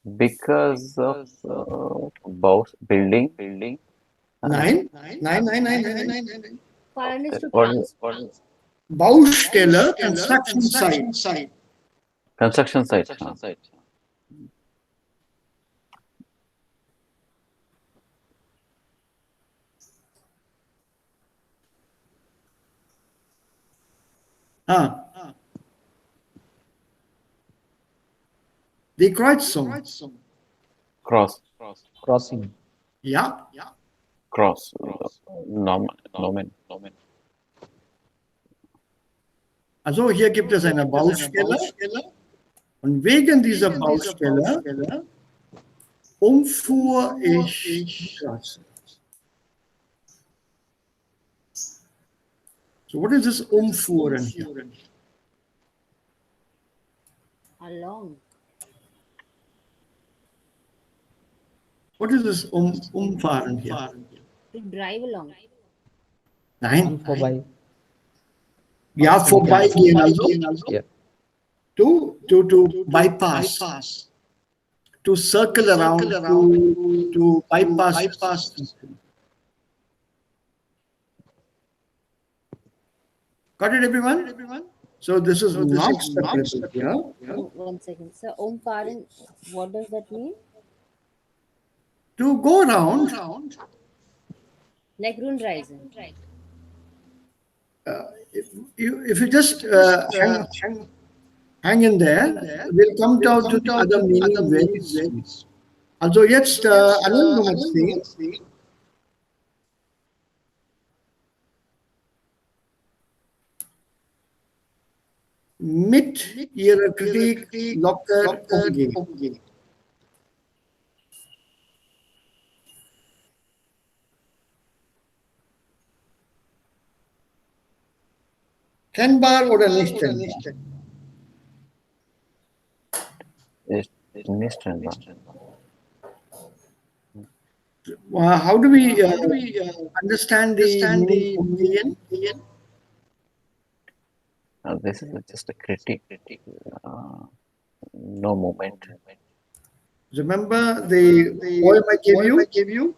Because of building. Nein. Fahren is to What transport. is Baustelle, construction site. construction site? Die Kreuzung. Crossing. Ja. Cross. Nomen. Also hier gibt es eine Baustelle und wegen dieser Baustelle umfuhr ich die Straße. So what is this umfuhren here? Along. What is this umfahren here? To drive along. Nein. vorbei. Ja, vorbeigehen also. Yeah. To bypass. To circle around, to bypass. Got it, everyone? So this is not separated here. Oh, 1 second. So, Omkaran, what does that mean? To go around, Like Rundreisen. if you just hang in there, we'll come down to the other meaning very soon. Also jetzt andere Nummer 10. Mit ihrer Kritik locker umgehen. Kennbar oder nicht kennbar? Ist nicht trennbar. How do we understand the meaning umgehen? This is just a critique. No moment. Remember the poem I gave you?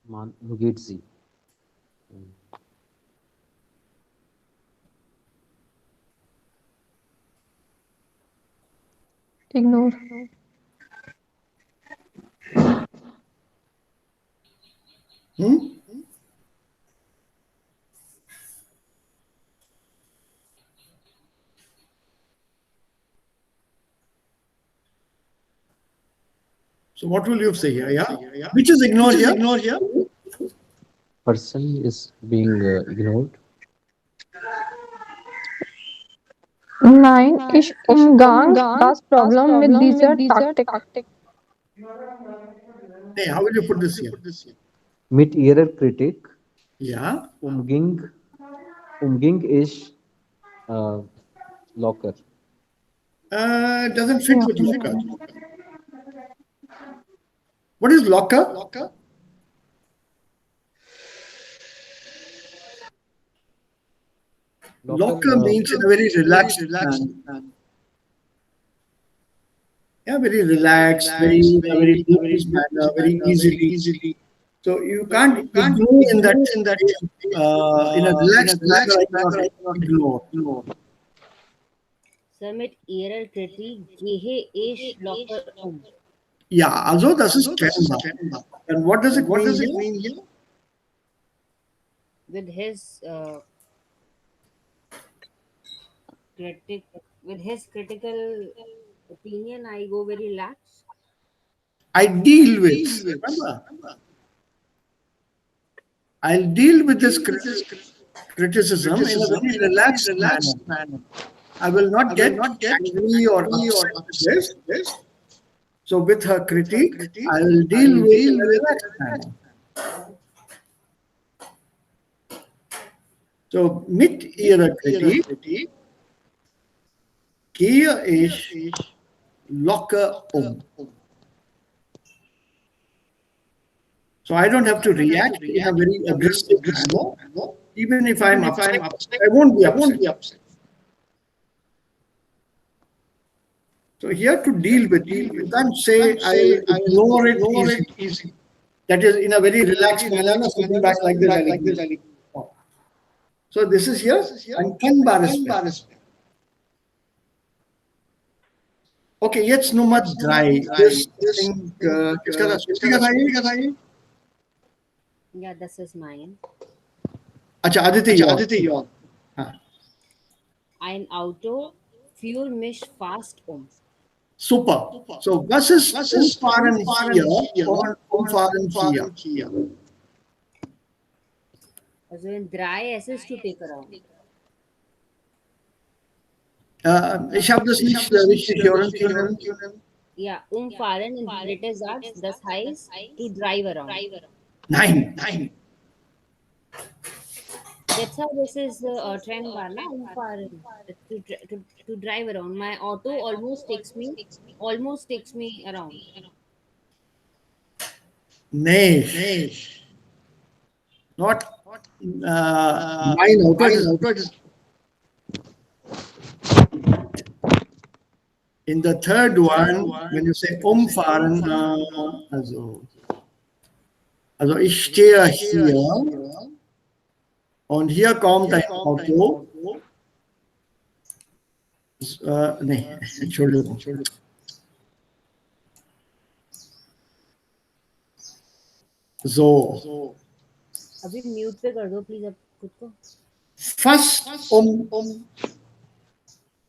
Man geht sie. Ignore. So what will you say here? Yeah. Which is ignored here? Person is being ignored. Nein, ich umgang das Problem mit dieser Taktik. Hey, how will you put this here? Mit ihrer Kritik Yeah. umging ist locker. Doesn't fit with locker. What is locker? Locker means in a very relaxed manner. Yeah, very relaxed, very loose manner, very easily. So you can't ignore in a relaxed manner. I cannot ignore. So, mit ihrer Kritik gehe ich locker Yeah, also das ist trennbar. And what does it mean here? With his critical opinion, I go very lax. I deal with. Remember, I'll deal with this criticism in a very relaxed manner. I will not get angry or upset with this. So with her critique, I will deal with it in a relaxed manner. So mit ihrer Kritik gehe ich locker So I don't have to react in a very aggressive manner. Even if I'm upset, I won't be upset. So here to deal with it, you can't say I ignore it easy. That is in a very relaxed manner, sitting back like this. So this is here, unkennbares. Okay, jetzt Nummer 3. This thing, किसका था? Yeah, this is mine. अच्छा, Aditi, your. Ein Auto fuel mich fast Super. So was ist umfahren hier und umfahren hier? Also in 3 S's to take around. Ich habe das nicht richtig hören können. Yeah, umfahren in British arts, das heißt to drive around. Nein. That's how this is trend bar, na umfahren to drive around. My auto almost takes me around. Nee. Not mein Auto. In the third one, when you say umfahren, also ich stehe hier und hier kommt ein Auto. Nee, Entschuldigung. So. अभी mute पे कर दो please अब खुद को. Fast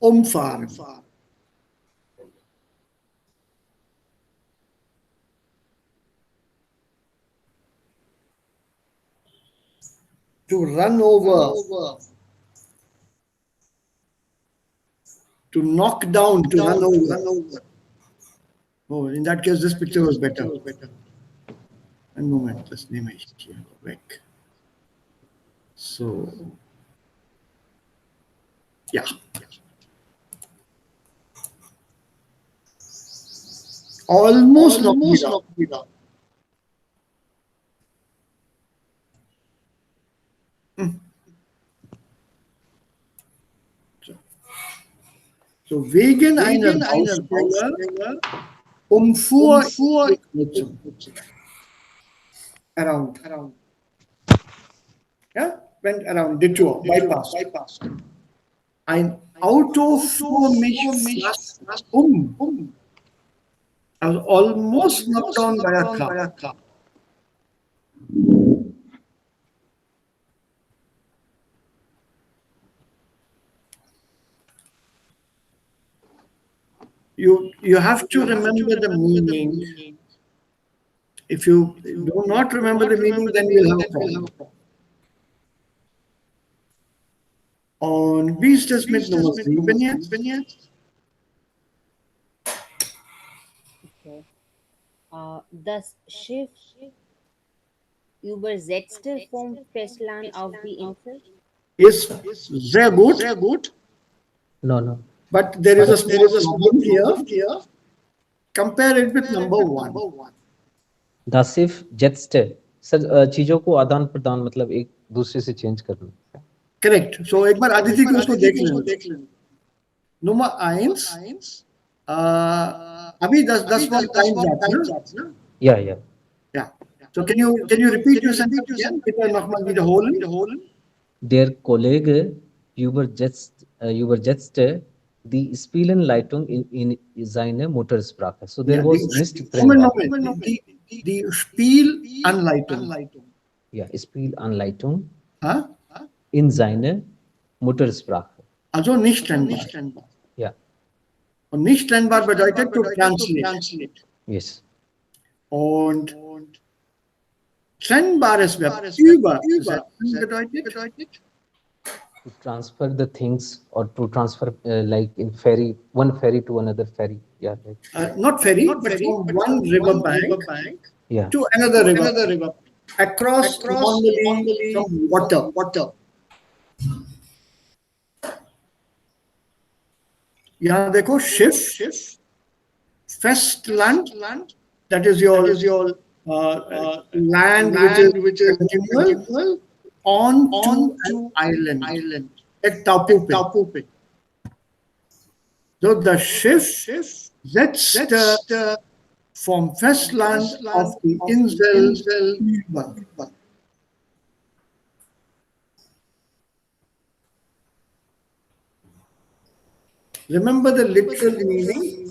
umfahren. To run over. To knock down, to run over. Oh, in that case, this picture was better. One moment, let's name it here. Back. So, yeah. Almost knocked me down. So, wegen einer Baustelle umfuhr around. Yeah, went around, detour, bypass. Ein Auto fuhr mich fast I was almost knocked down by a car. You have to remember the meaning. If you do not remember the meaning, then you'll have a problem. Und wie ist das mit Nummer 7 jetzt? Okay. Das Schiff übersetzte vom Festland auf die Insel. Ist sehr gut. No. But there is a small problem here. Compare it with number 1. Das Schiff jetzte. Sir चीजों को आदान प्रदान मतलब एक दूसरे से change करना. Correct. So एक बार आदित्य को उसको देख लेना. Nummer 1. अभी 10 बार टाइम जाता है. Yeah. So can you repeat your sentence again? Bitte nochmal wiederholen. Der Kollege übersetzte die Spielenleitung in seine Muttersprache. So there was missed Moment. Die Spielanleitung. Ja, Spielanleitung in seine Muttersprache. Also nicht trennbar. Ja. Und nicht trennbar bedeutet to translate. Yes. Und trennbares Verb übersetzen bedeutet to transfer the things or to transfer like in one ferry to another ferry. Yeah. Not ferry, but from one river bank to another river. Across normally from water. यहाँ देखो shift, festland, that is your land which is continual onto an island. At Tapu pe. So the shift setzt vom Festland auf die Insel über. Remember the literal meaning?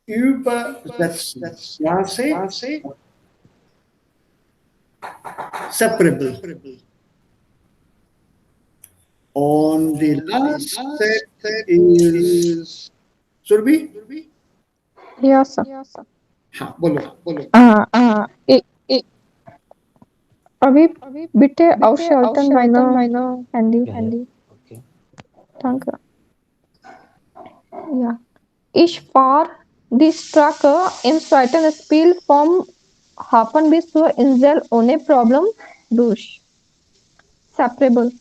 Übersetzen. यहाँ से separable. On the last set is Surbi? Yes, sir. हाँ बोलो. अभी bitte ausschalten meine Handy. Okay. Danke. Ja. Ich fahre die Strecke im zweiten Spiel vom Hafen bis zur Insel ohne Problem durch. Separable.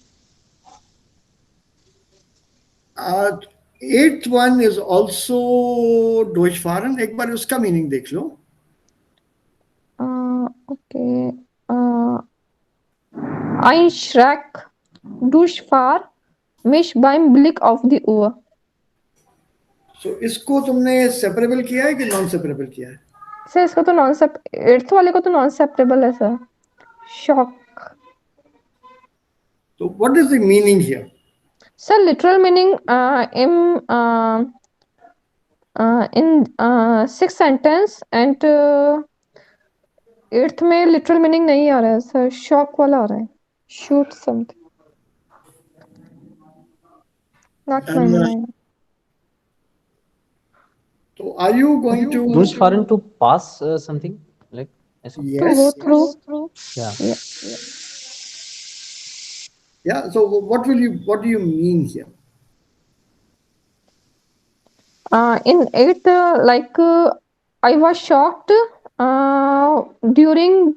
Eighth one is also durchfahren. एक बार उसका meaning देख लो. Okay. Ein Schreck durchfahr mich beim Blick auf die Uhr. So इसको तुमने separable किया है कि non separable किया है? सर इसको तो नॉन सेप एट्थ वाले को तो नॉन सेपरेबल है sir. Shock. So what is the meaning here? Sir, literal meaning in six sentence and eighth में literal meaning नहीं आ रहा है सर. शॉक वाला आ रहा है. Shoot something. Not 99. So are you going to Durchfahren to pass something like ऐसा? To go yes? through. Yeah. Yeah. So what do you mean here? In eighth, I was shocked during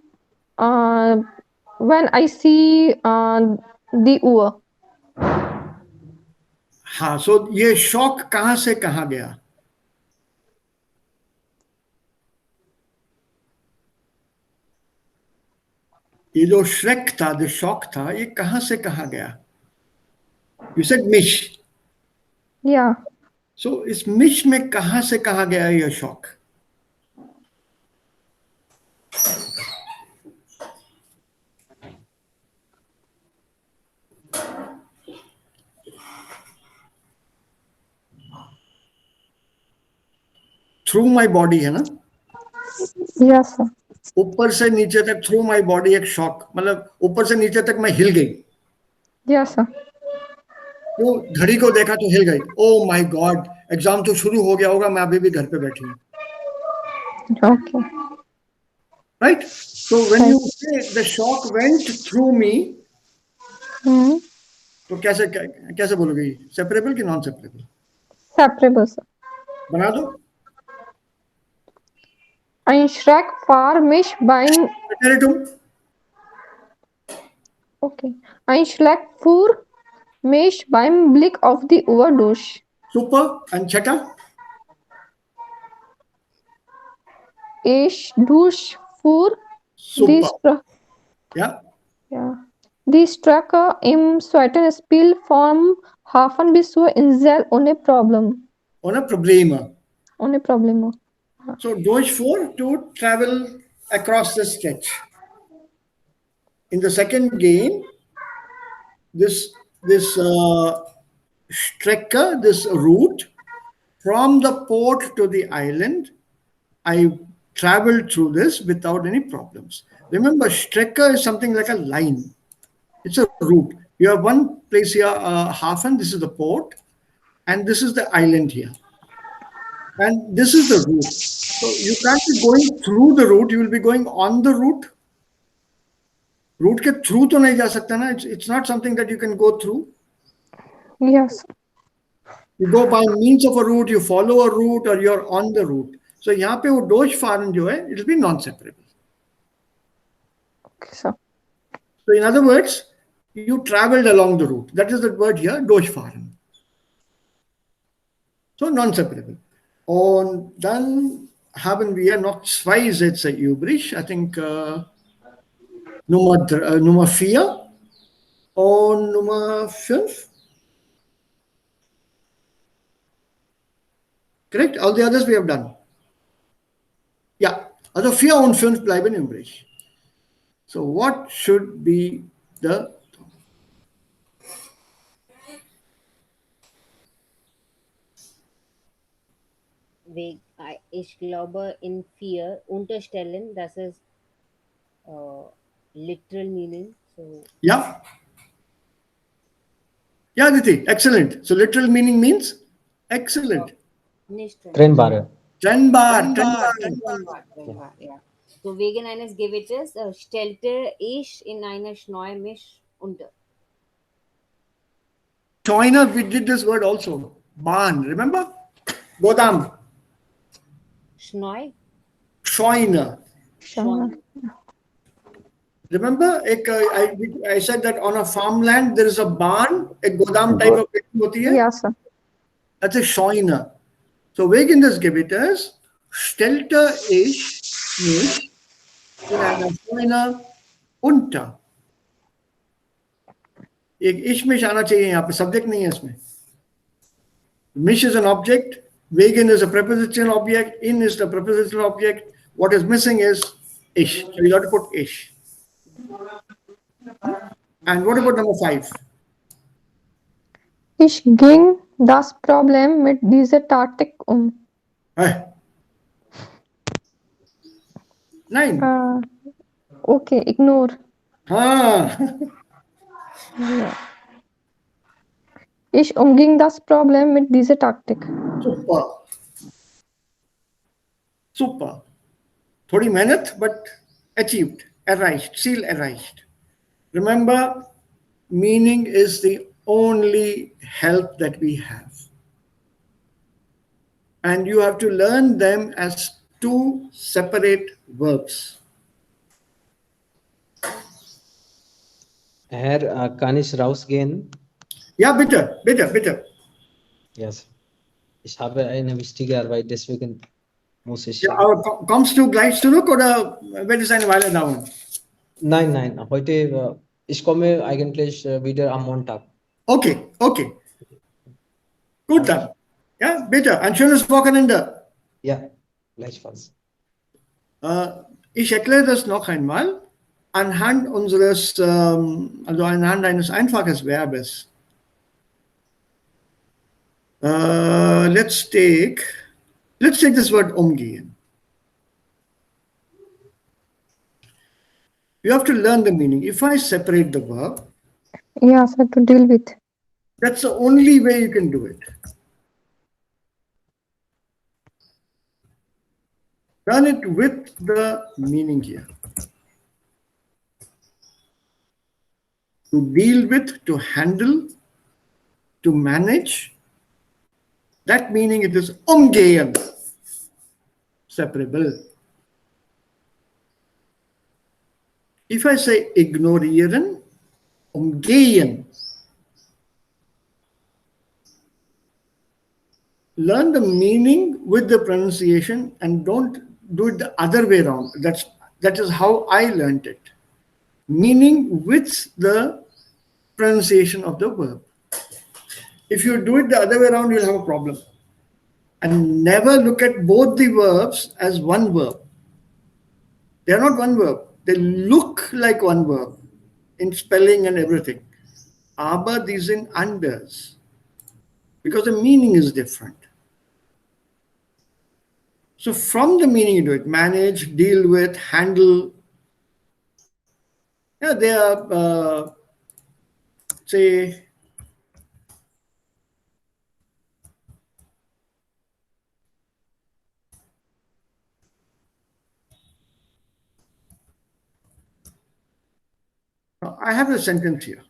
when I see the Uhr. हाँ. So ये shock कहाँ से कहाँ गया? ये जो Shrek था, जो शॉक था, ये कहाँ से कहाँ गया? You said मिश. Yeah. So इस मिश में कहाँ से कहाँ गया ये शॉक? थ्रू माई बॉडी है ना? Yes, sir. ऊपर से नीचे तक थ्रू माई बॉडी एक शॉक, मतलब ऊपर से नीचे तक मैं हिल गई. Yes, sir. तो घड़ी को देखा तो हिल गई. ओ माय गॉड, एग्जाम तो शुरू हो गया होगा, मैं अभी भी घर पे बैठी हूँ. Okay. Right? So when you say the shock went through me, तो कैसे बोलोगे? सेपरेबल कि नॉन सेपरेबल? Separable, sir. बना दो. Ein Schreck vor mich beim Präteritum. Okay. Ein Schreck fuhr mich beim Blick auf die Uhr durch. Super. And Cheta. Ich durchfuhr die Super. Yeah. Die Strecke im zweiten Spiel vom Hafen bis zur Insel ohne Problem. Ohne Probleme. Ohne Probleme. So durchfuhr, to travel across the stretch. In the second game, this Strecke, this route from the port to the island, I traveled through this without any problems. Remember, Strecke is something like a line. It's a route. You have one place here, Hafen, this is the port, and this is the island here. And this is the route. So you can't be going through the route, you will be going on the route. Route के through तो नहीं जा सकता ना. It's not something that you can go through. Yes. You go by means of a route, you follow a route, or you're on the route. So यहाँ पे वो durchfahren जो है, it will be non-separable. Okay, sir. So in other words, you traveled along the route. That is the word here, durchfahren. So non-separable. Und dann haben wir noch zwei Sätze übrig. I think Nummer 4 und Nummer 5. Correct? All the others we have done. Ja, also 4 und 5 bleiben übrig. So what should be the... Ich glaube, in 4 unterstellen, das ist literal meaning. So Yeah. Yeah, Aditi, excellent. So literal meaning means excellent. nicht Trennbare. Trennbar. ja. So wegen eines Gewitters stellte ich in einer Schnee mich unter. China, we did this word also. Bahn, remember? Godam. Schnoi? Scheune. Sure. Remember, I said that on a farmland there is a barn, a godam type of thing hoti hai. Yes, sir. That's a Scheune. So wegen des Gewitters stellte ich mich in einer Scheune unter. Ich mich आना चाहिए यहाँ पे subject नहीं है इसमें. Mich is an object, wegen is a prepositional object, in is the prepositional object. What is missing is ish. So you got to put ish. And what about number 5? Ich ging das Problem mit dieser Taktik um. 9. Okay, ignore. Ich umging das Problem mit dieser Taktik. Super. Super. थोड़ी मेहनत, but achieved, erreicht, Ziel erreicht. Remember, meaning is the only help that we have. And you have to learn them as 2 separate verbs. Herr, kann ich rausgehen? Ja, bitte, bitte, bitte. Yes. Ich habe eine wichtige Arbeit, deswegen muss ich. Ja, aber kommst du gleich zurück oder wird es eine Weile dauern? Nein, nein, heute, ich komme eigentlich wieder am Montag. Okay, okay. Gut dann. Ja, bitte, ein schönes Wochenende. Ja, gleichfalls. Ich erkläre das noch einmal anhand unseres, also anhand eines einfachen Verbes. Let's take this word umgehen. You have to learn the meaning. If I separate the verb, Yes, sir, to deal with. that's the only way you can do it. Learn it with the meaning here. To deal with, to handle, to manage. That meaning it is umgehen. Separable. If I say ignorieren, umgehen. Learn the meaning with the pronunciation and don't do it the other way around. That is how I learned it. Meaning with the pronunciation of the verb. If you do it the other way around, you'll have a problem. And never look at both the verbs as one verb. They are not one verb. They look like one verb in spelling and everything. Aber die sind anders. Because the meaning is different. So from the meaning you do it, manage, deal with, handle. Yeah, they are, say, I have a sentence here.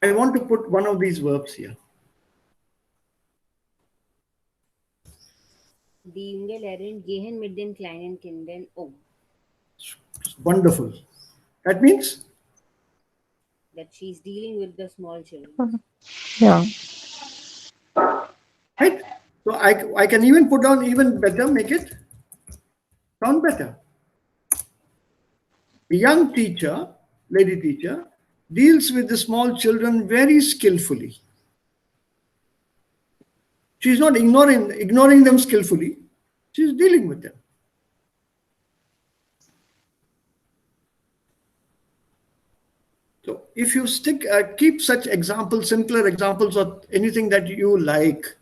I want to put one of these verbs here. Die junge Lehrerin gehen mit den kleinen Kindern um. Wonderful. That means? That she's dealing with the small children. Yeah. Right? So I can even put down even better, make it sound better. A young teacher, lady teacher, deals with the small children very skillfully. She's not ignoring them skillfully. She's dealing with them. So if you keep such examples, simpler examples or anything that you like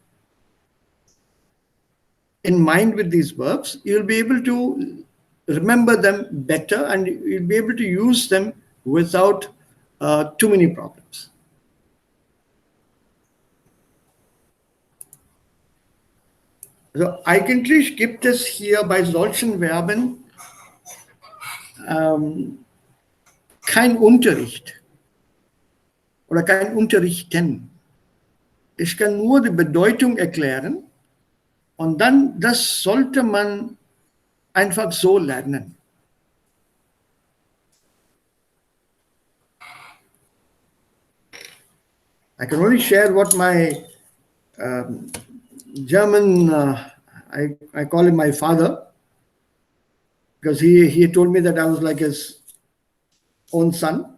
in mind with these verbs, you'll be able to remember them better and you'll be able to use them without too many problems. So eigentlich gibt es hier bei solchen Verben kein Unterricht oder kein Unterrichten. Ich kann nur die Bedeutung erklären und dann, das sollte man einfach so lernen. I can only share what my German, I call him my father, because he told me that I was like his own son.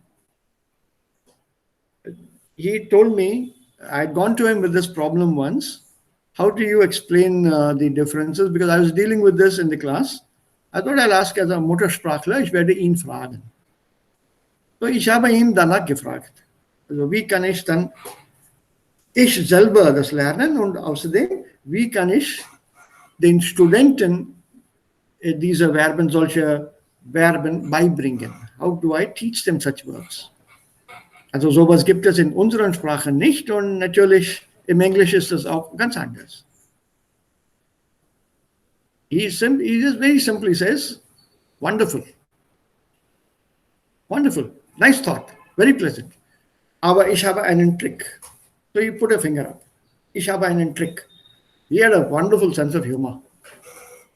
He told me, I'd gone to him with this problem once. How do you explain the differences? Because I was dealing with this in the class. I thought I'll ask as a Muttersprachler, ich werde ihn fragen. So, ich habe ihn danach gefragt. Also, wie kann ich dann ich selber das lernen und außerdem, wie kann ich den Studenten diese Verben, solche Verben beibringen? How do I teach them such verbs? Also sowas gibt es in unseren Sprachen nicht und natürlich im Englisch ist das auch ganz anders. He just very simply says, wonderful. Wonderful. Nice thought. Very pleasant. Aber ich habe einen Trick. So you put a finger up. Ich habe einen Trick. He had a wonderful sense of humor.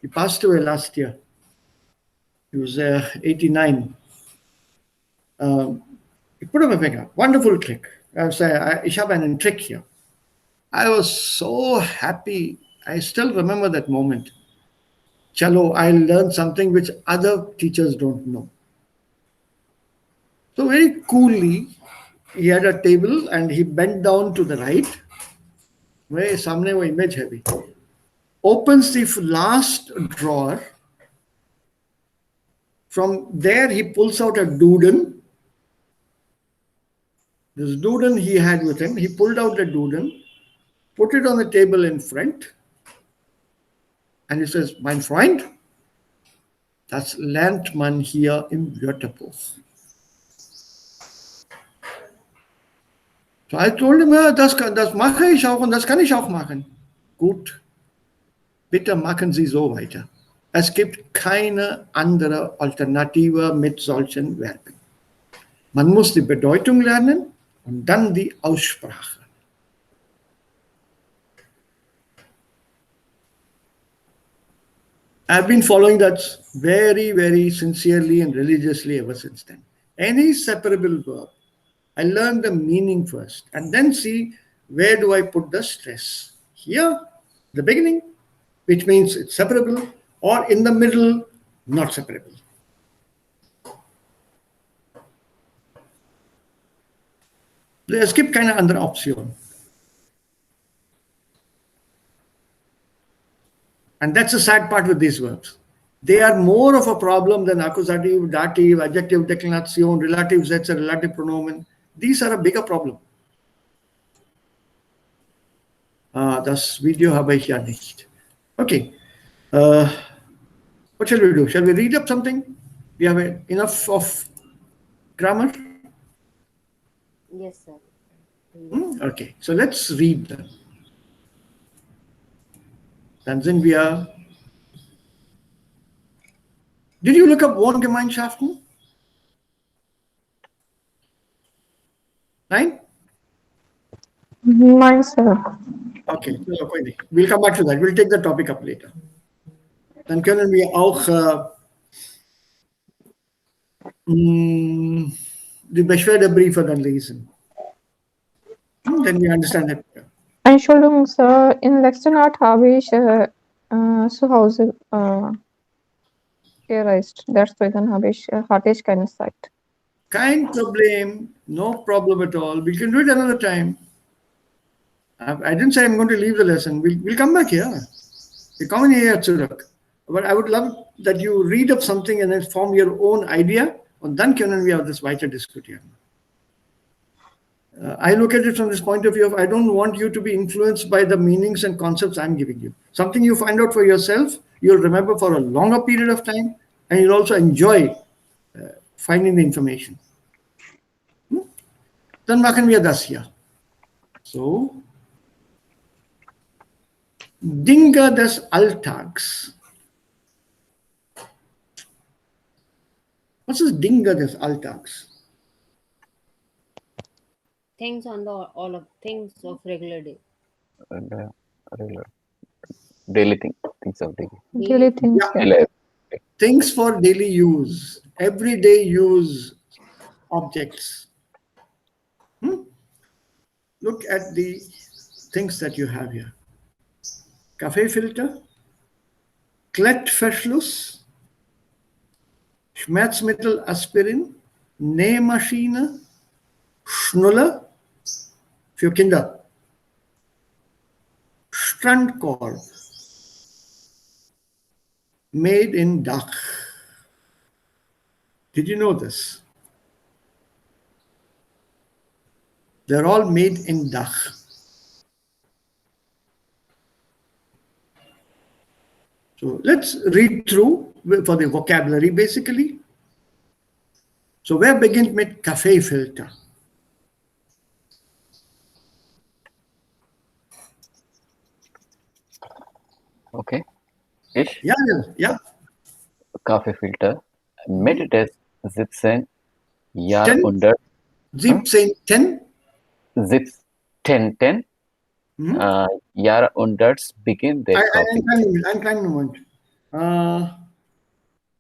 He passed away last year. He was 89. He put up a finger. Wonderful trick. Ich habe einen Trick hier. I was so happy. I still remember that moment. Chalo, I learned something which other teachers don't know. So very coolly, he had a table and he bent down to the right. मेरे सामने वो image है भी. Opens the last drawer. From there, he pulls out a doodle. This doodle he had with him. He pulled out the doodle, put it on the table in front, and he says, mein Freund, das lernt man hier im Wörterbuch. So I told him, ja, das mache ich auch und das kann ich auch machen. Gut, bitte machen Sie so weiter. Es gibt keine andere Alternative mit solchen Verben. Man muss die Bedeutung lernen und dann die Aussprache. I've been following that very, very sincerely and religiously ever since then. Any separable verb, I learn the meaning first and then see where do I put the stress. Here, the beginning, which means it's separable, or in the middle, not separable. Es gibt keine andere Option. And that's the sad part with these verbs. They are more of a problem than accusative, dative, adjective, declination, relative Sätze, relative pronomen. These are a bigger problem. Das Video habe ich ja nicht. Okay. What shall we do? Shall we read up something? We have enough of grammar? Yes, sir. Okay, so let's read them. Dann sind wir. Did you look up Wohngemeinschaften? Nein? Nein, sir. Okay, we'll come back to that. We'll take the topic up later. Dann können wir auch die Beschwerdebriefe dann lesen. Then we understand it. Entschuldigung, Sir, in letzter Nacht habe ich zu Hause gereist. Deswegen hatte ich keine Zeit. Kein Problem, no problem at all. We can do it another time. I didn't say I'm going to leave the lesson. We'll come back here. Wir kommen hierher zurück. But I would love that you read up something and then form your own idea und dann können wir das weiter diskutieren. I look at it from this point of view of I don't want you to be influenced by the meanings and concepts I'm giving you. Something you find out for yourself, you'll remember for a longer period of time, and you'll also enjoy finding the information. Dann machen wir das hier. So. Dinge des Alltags. Was ist Dinge des Alltags? Things on the things of regular day. And, regular. Daily things of daily. Daily things. Yeah. Yeah. LS. Things for daily use, everyday use objects. Look at the things that you have here. Kaffeefilter, Klettverschluss, Schmerzmittel Aspirin, Nähmaschine, Schnuller für Kinder, Strandkorb, made in Dach. Did you know this? They're all made in Dach. So let's read through for the vocabulary basically. So wer beginnt mit Kaffeefilter? Okay. Ich, Ja, ja. Kaffeefilter, Mitte 17 Jahrhundert, 1710. 10 Jahrhunderts begin their coffee. Ein kleinen Moment.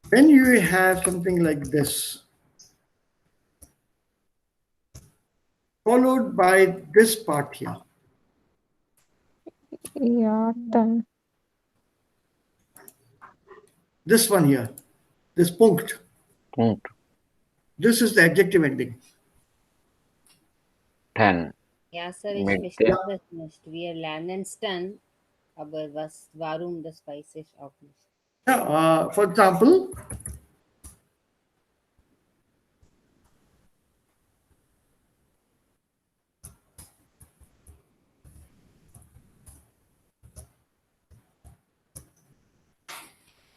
When you have something like this, followed by this part here, Yeah, 10. this one here, this Punkt, Punkt. this is the adjective ending. 10. Ja, Sir, ich Mit verstehe der- das nicht. Wir lernen Stun, aber warum, das weiß ich auch nicht. Yeah, for example,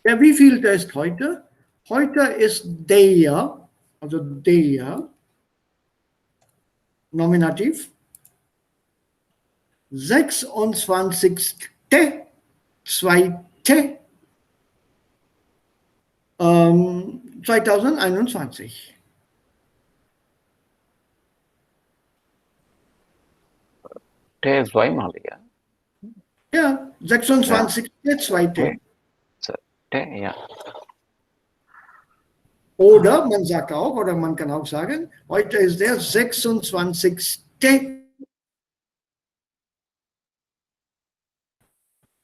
der wievielte ist heute? Heute ist der, also der, Nominativ, 26. Zweite 2021. T zweimal, ja. Ja, 26. Zweite. T, ja. Oder man sagt auch, oder man kann auch sagen, heute ist der 26.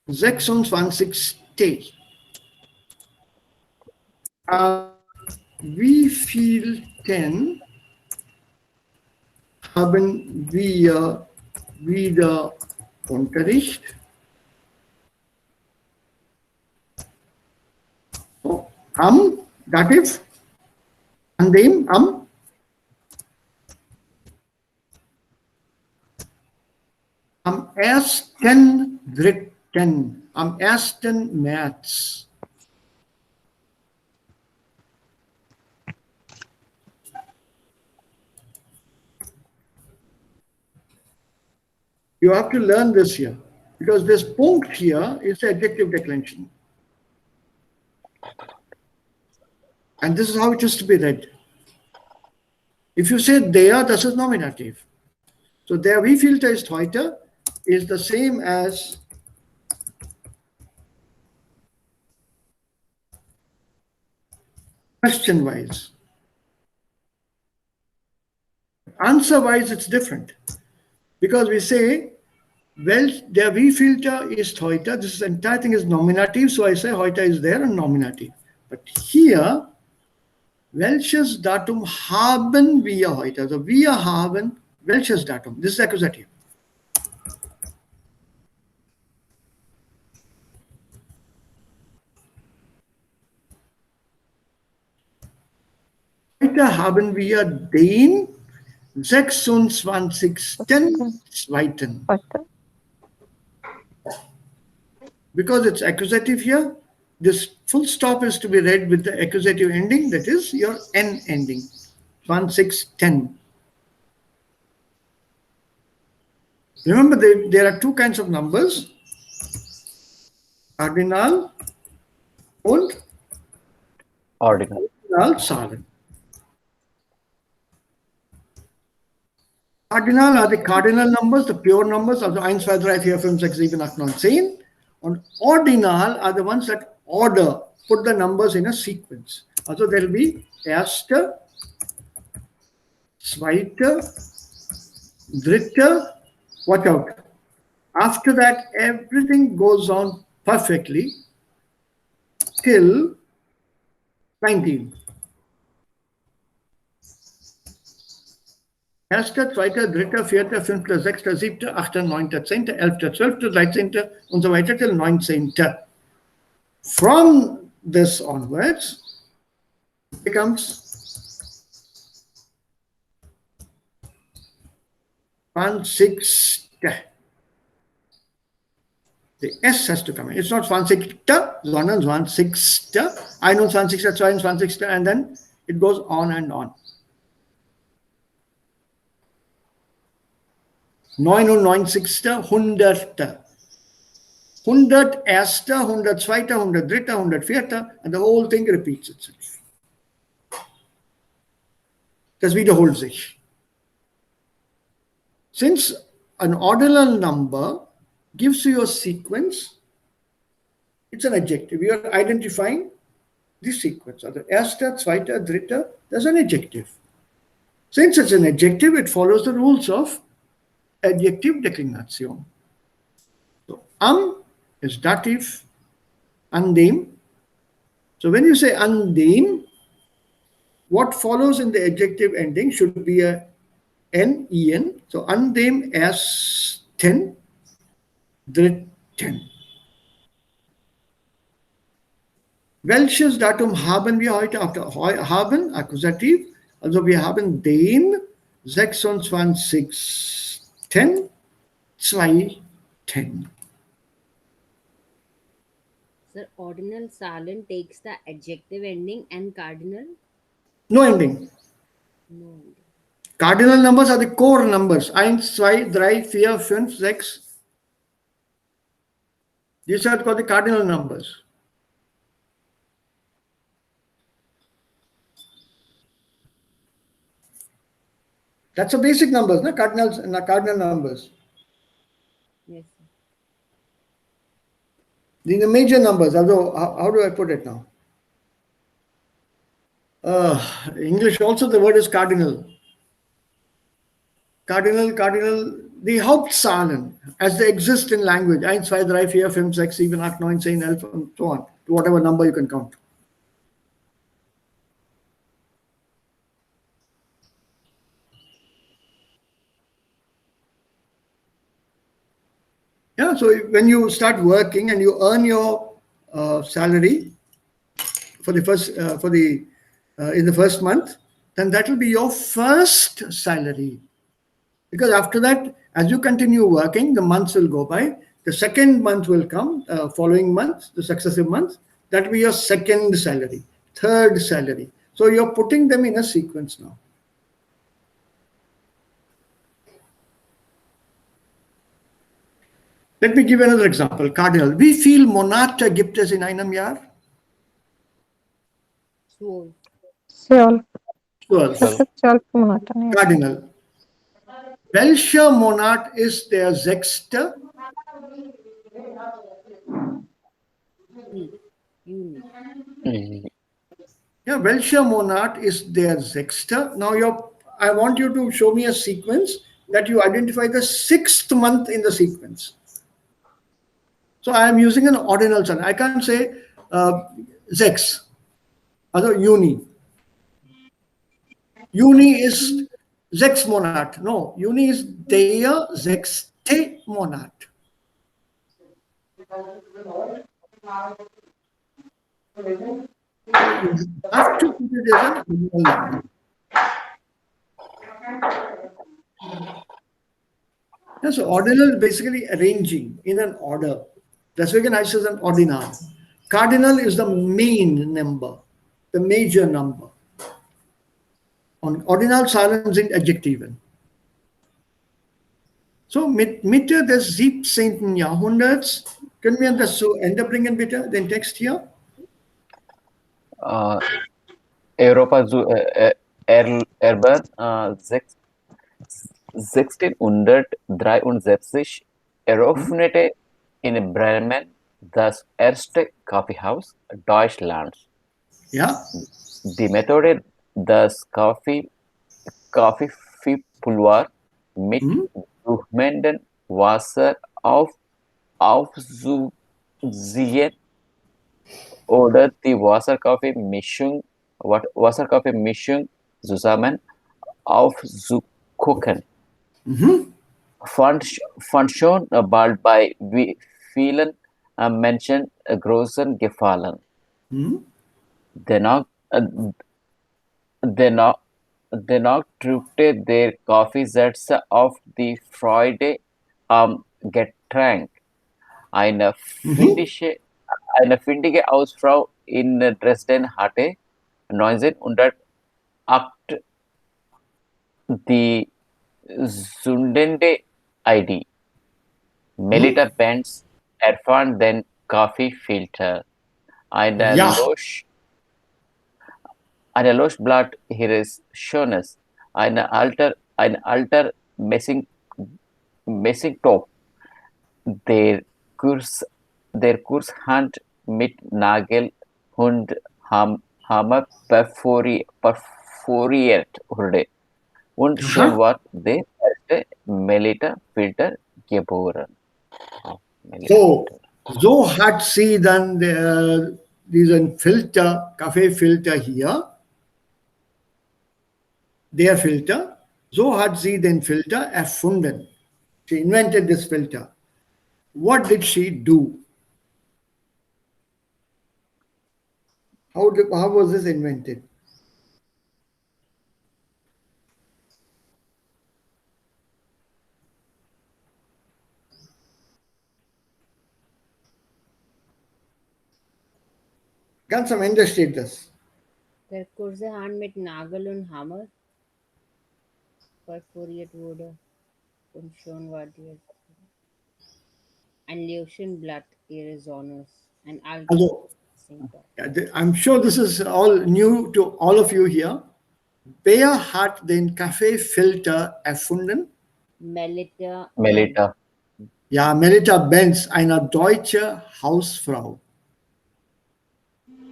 26. Wie viel denn haben wir wieder Unterricht? So, am, Dativ, an dem, am 1.3., am 1. März. You have to learn this here, because this Punkt here is the adjective declension. And this is how it is to be read. If you say der, das ist Nominativ. So der wievielte ist heute is the same as question wise. Answer wise, it's different. Because we say, well, der wievielte ist heute, this entire thing is nominative, so I say heute is there and nominative. But here, welches Datum haben wir heute? Also wir haben welches Datum? This is accusative. Heute haben wir den 26.2. Because it's accusative here, this full stop is to be read with the accusative ending, that is your N ending, 1610. Remember, there are two kinds of numbers, cardinal and Ordinal. Zahlen. Ordinal are the cardinal numbers, the pure numbers, also 1, 2, 3, 4, 5, 6, 7, 8, 9, 10. And ordinal are the ones that order, put the numbers in a sequence. Also there will be erster, zweiter, dritter, watch out. After that, everything goes on perfectly till 19. Erster, zweiter, dritter, vierter, fünfter, sechster, siebter, achter, neunter, zehnter, elfter, zwölfter, 13. und so weiter till 19. From this onwards, it becomes 20. The S has to come in. It's not 20. sondern 20. 21. 22. And then it goes on and on. 99. 100. 100 erster, 100 zweiter, 100 dritter, 100 vierter, and the whole thing repeats itself. Das wiederholt sich. Since an ordinal number gives you a sequence, it's an adjective. You are identifying the sequence. Also erster, zweiter, dritter, there's an adjective. Since it's an adjective, it follows the rules of adjective declination. So am is dative, an dem. So when you say an dem, what follows in the adjective ending should be a n, en. So an dem ersten, dritten. Welches Datum haben wir heute? Haben, Akkusativ. Also wir haben den 26.2. Sir, ordinal silent takes the adjective ending and cardinal? No ending. No ending. Cardinal numbers are the core numbers. 1, 2, 3, 4, 5, 6. These are called the cardinal numbers. That's the basic numbers, no? Cardinal numbers. Yes, sir. These are major numbers. Although, how do I put it now? English also the word is cardinal. Cardinal, the Hauptzahlen as they exist in language. 1, 2, 3, 4, 5, 6, 7, 8, 9, 10, 11, and so on. To whatever number you can count. Yeah, so when you start working and you earn your salary for the first in the first month, then that will be your first salary. Because after that, as you continue working, the months will go by. The second month will come, following month, the successive month. That will be your second salary, third salary. So you're putting them in a sequence now. Let me give another example. Cardinal. Wie viel Monate gibt es in einem Jahr? 12. 12. 12. 12 Monate. Ja. Cardinal. Welcher Monat ist der 6.? Juni. Yeah, welcher Monat ist der 6.? Now I want you to show me a sequence that you identify the 6th month in the sequence. So I am using an ordinal sign. I can't say 6. Also Juni. Juni ist 6 Monat. No, Juni ist der 6. Monat. You have to put it as an ordinal number. Yeah, so ordinal is basically arranging in an order. Deswegen heißt es an ordinal. Cardinal is the main number, the major number. Und Ordinalzahlen sind Adjektiven. So, mit Mitte des 17. Jahrhunderts, können wir das zu Ende bringen, bitte, den Text hier? Europa erbe 1673 eröffnete in Bremen das erste Kaffeehaus Deutschlands. Ja. Die Methode, das Kaffeepulver mit Hm? durchmendem Wasser aufzuziehen oder die Wasserkaffeemischung zusammen aufzukochen, Mhm. fand schon bald bei vielen Menschen großen Gefallen. Hm? Dennoch, dennoch, dennoch drückte der Kaffeesetzer auf die Freude am Getränk. Eine finnische, eine findige Hausfrau in Dresden hatte 1908 die zündende Idee. Melita Benz erfand den Kaffeefilter. Eine Ja. Leuchtblatt ihres Schönes, ein alter Messingtopf, der Kurshand mit Nagel und Hammer perforiert wurde. Und schon Aha. war der erste Melita-Filter geboren. So hat sie dann diesen Filter, Kaffeefilter hier, der Filter, so hat sie den Filter erfunden. She invented this filter. What did she do? How was this invented? Ganz am Ende steht das. Der kurze Hand mit Nagel und Hammer perforiert wurde und schon war die ein Leuchtenblatt ihres Sohnes, ein alter Also, Messingtopf. I'm sure this is all new to all of you here. Wer hat den Kaffeefilter erfunden? Melita. Melita. Ja, Melita Benz, eine deutsche Hausfrau.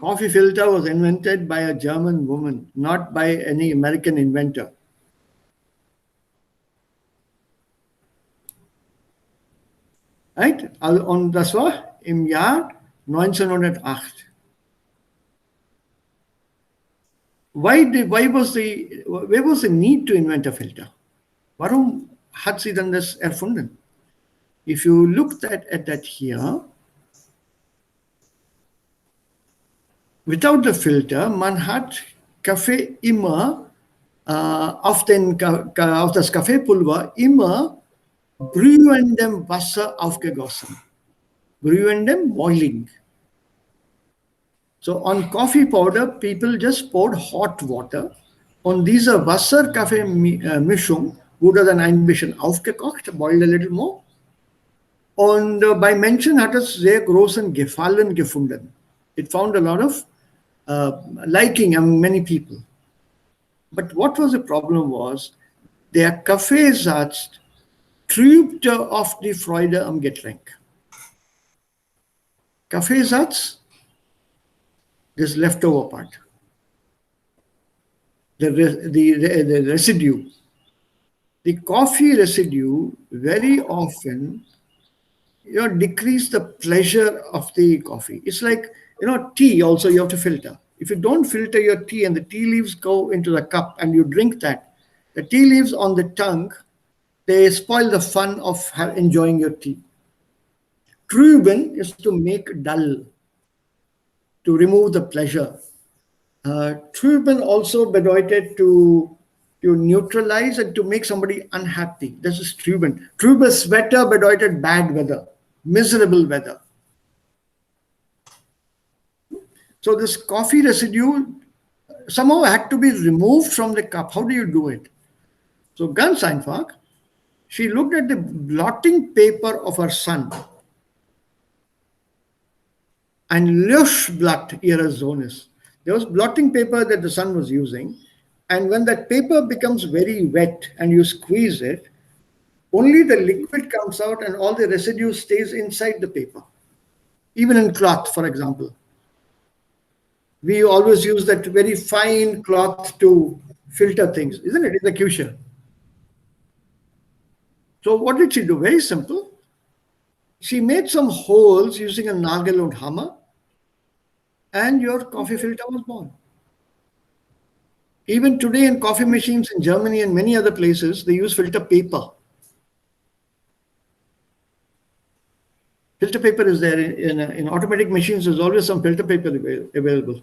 Coffee filter was invented by a German woman, not by any American inventor. Right? Und das war im Jahr 1908. Where was the need to invent a filter? Warum hat sie dann das erfunden? If you look at that here, without the filter, man hat Kaffee immer auf das Kaffeepulver immer brühendem Wasser aufgegossen. Brühendem, boiling. So on coffee powder, people just poured hot water. Und diese Wasser-Kaffee-Mischung wurde dann ein bisschen aufgekocht, boiled a little more. Und bei Menschen hat es sehr großen Gefallen gefunden. It found a lot of liking among many people. But what was the problem was, der Kaffeesatz trübte oft die Freude am Getränk. Kaffeesatz, this leftover part, the residue. The coffee residue very often decrease the pleasure of the coffee. It's like, tea also you have to filter. If you don't filter your tea and the tea leaves go into the cup and you drink that, the tea leaves on the tongue, they spoil the fun of enjoying your tea. Trüben is to make dull, to remove the pleasure. Trüben also bedeutet to neutralize and to make somebody unhappy. This is trüben. Trübes Wetter bedeutet bad weather, miserable weather. So this coffee residue somehow had to be removed from the cup. How do you do it? So ganz einfach, she looked at the blotting paper of her son. Ein Löschblatt ihres Sohnes. There was blotting paper that the son was using. And when that paper becomes very wet and you squeeze it, only the liquid comes out and all the residue stays inside the paper. Even in cloth, for example. We always use that very fine cloth to filter things, isn't it, in the cushion? So what did she do? Very simple. She made some holes using a nagel and hammer, and your coffee filter was born. Even today in coffee machines in Germany and many other places, they use filter paper. Filter paper is there in automatic machines. There's always some filter paper available.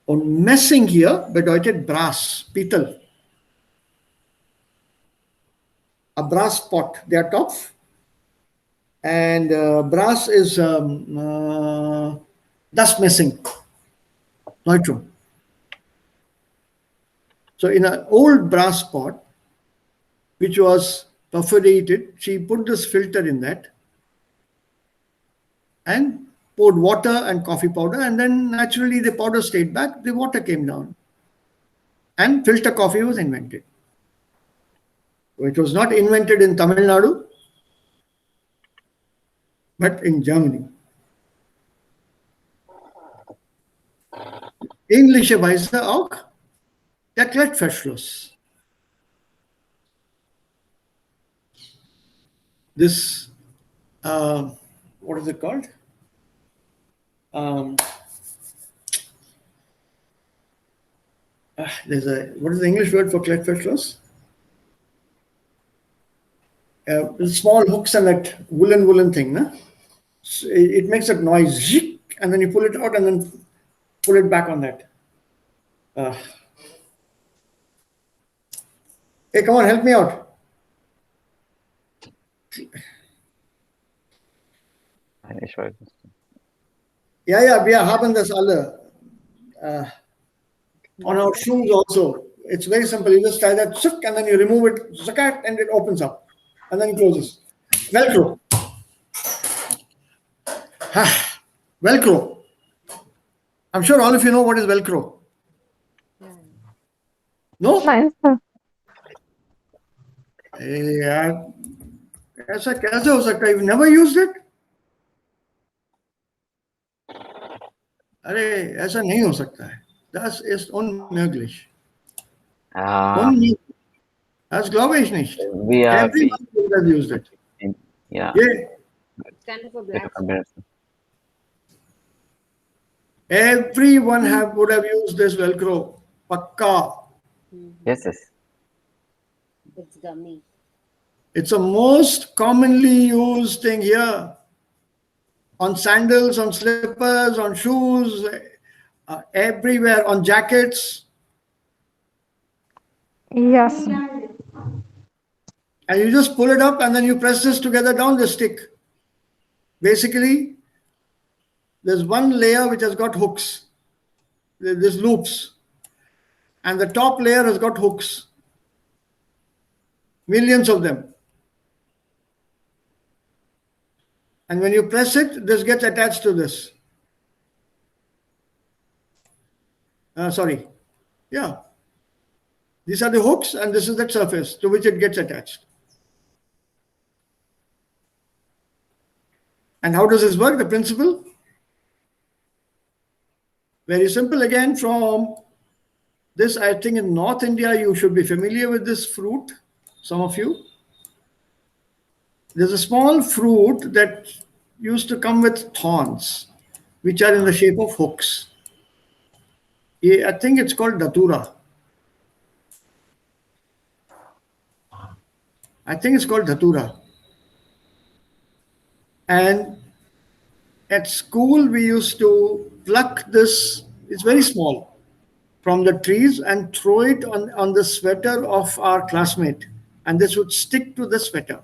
Und Messing hier bedeutet Brass, Pitel. A brass pot, der Topf. And brass is dust messing, Neutrum. So in an old brass pot, which was perforated, she put this filter in that and poured water and coffee powder, and then naturally the powder stayed back, the water came down, and filter coffee was invented. So it was not invented in Tamil Nadu, but in Germany. Ähnlicherweise auch der Klettverschluss. This, what is it called? What is the English word for Klettverschluss? Small hooks and that woolen thing, no? So it makes that noise, and then you pull it out and then pull it back on that. Hey, come on, help me out. Yeah, wir haben das alle. On our shoes also. It's very simple. You just tie that, and then you remove it, and it opens up. And then it closes. Velcro. Velcro. I'm sure all of you know what is Velcro. No? Nice. Yeah. ऐसा कैसे हो सकता है? You've never used it? अरे ऐसा नहीं हो सकता है. Das ist unmöglich. Das glaube ich nicht. Everyone would have used it. Yeah. It's kind of a black spot. Everyone would have used this Velcro. Pakka. Yes. It's gummy. It's the most commonly used thing here. On sandals, on slippers, on shoes, everywhere, on jackets. Yes. And you just pull it up and then you press this together down the stick. Basically, there's one layer which has got hooks. There's loops. And the top layer has got hooks. Millions of them. And when you press it, this gets attached to this. Yeah. These are the hooks and this is the surface to which it gets attached. And how does this work, the principle? Very simple again. From this, I think in North India, you should be familiar with this fruit, some of you. There's a small fruit that used to come with thorns, which are in the shape of hooks. I think it's called datura. I think it's called datura. And at school, we used to pluck this, it's very small, from the trees and throw it on the sweater of our classmate. And this would stick to the sweater.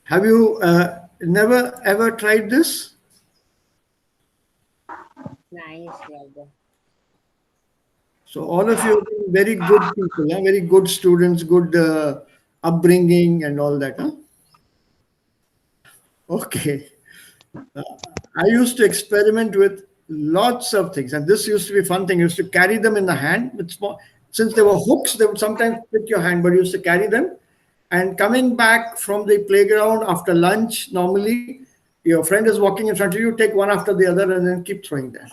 Have you never ever tried this? Nice, Yalda. So all of you are very good people, very good students, good upbringing and all that. Huh? Okay. I used to experiment with lots of things. And this used to be a fun thing. You used to carry them in the hand with small, since there were hooks, they would sometimes fit your hand, but you used to carry them. And coming back from the playground after lunch, normally your friend is walking in front of you, take one after the other and then keep throwing there.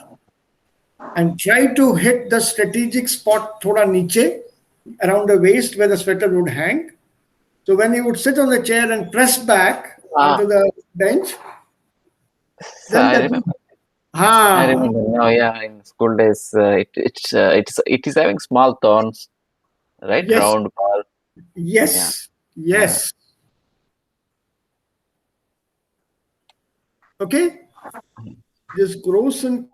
And try to hit the strategic spot thoda niche, around the waist where the sweater would hang. So when he would sit on the chair and press back onto the bench, So I remember. I remember. Oh yeah, in school days, it is having small thorns, right? Yes. Round ball. Yes. Yes. Okay. This gross and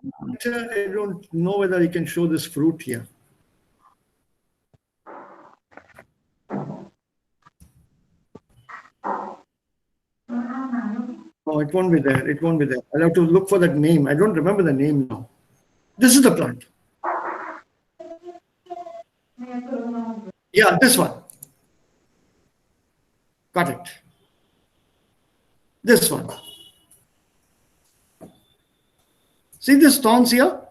I don't know whether you can show this fruit here. No, it won't be there. It won't be there. I'll have to look for that name. I don't remember the name now. This is the plant. Yeah, this one. Got it. This one. See this thorns here?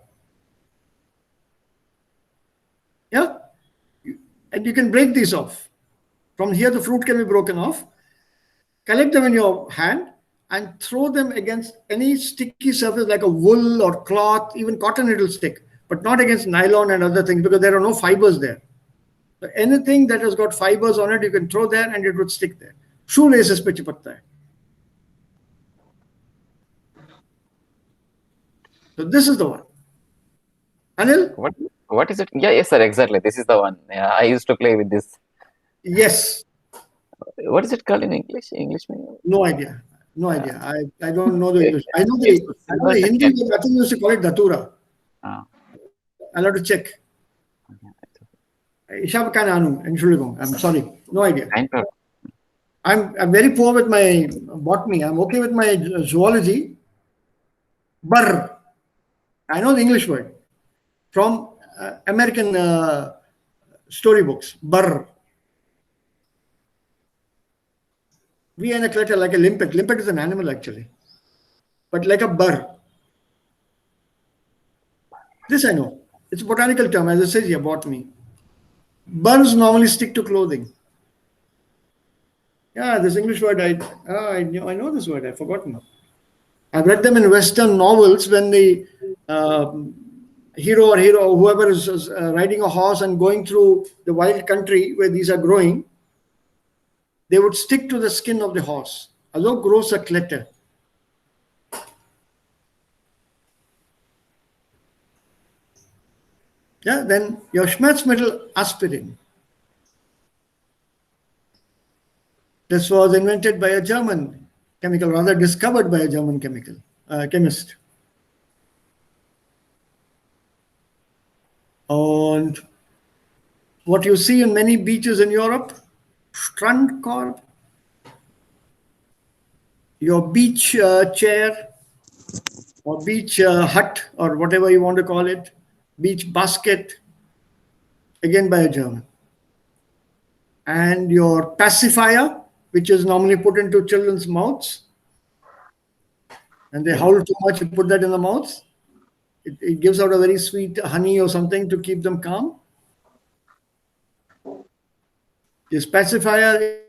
Yeah? And you can break these off. From here, the fruit can be broken off. Collect them in your hand and throw them against any sticky surface like a wool or cloth, even cotton it will stick, but not against nylon and other things because there are no fibers there. So anything that has got fibers on it, you can throw there and it would stick there. Shoelaces pe chipatta hai. So this is the one. Anil? What is it? Yeah, yes, sir, exactly. This is the one. Yeah, I used to play with this. Yes. What is it called in English? English meaning? No idea. No idea. I don't know the English. I know the Hindi, but I think you used to call it Datura. I'll have to check. I'm sorry. No idea. I'm very poor with my botany. I'm okay with my zoology. Burr. I know the English word from American storybooks. Burr. We are in a clutter like a limpet. Limpet is an animal actually, but like a burr. This I know. It's a botanical term, as it says here, botany. Burrs normally stick to clothing. Yeah, this English word, I know this word, I've forgotten. I've read them in Western novels when the hero or whoever is riding a horse and going through the wild country where these are growing, they would stick to the skin of the horse. Although grows a clutter. Yeah, then your Schmerzmittel aspirin. This was invented by a German chemical, rather discovered by a German chemist. And what you see in many beaches in Europe, Strandkorb, your beach chair or beach hut or whatever you want to call it, beach basket, again by a German. And your pacifier, which is normally put into children's mouths, and they howl too much, you put that in the mouth. It gives out a very sweet honey or something to keep them calm. This pacifier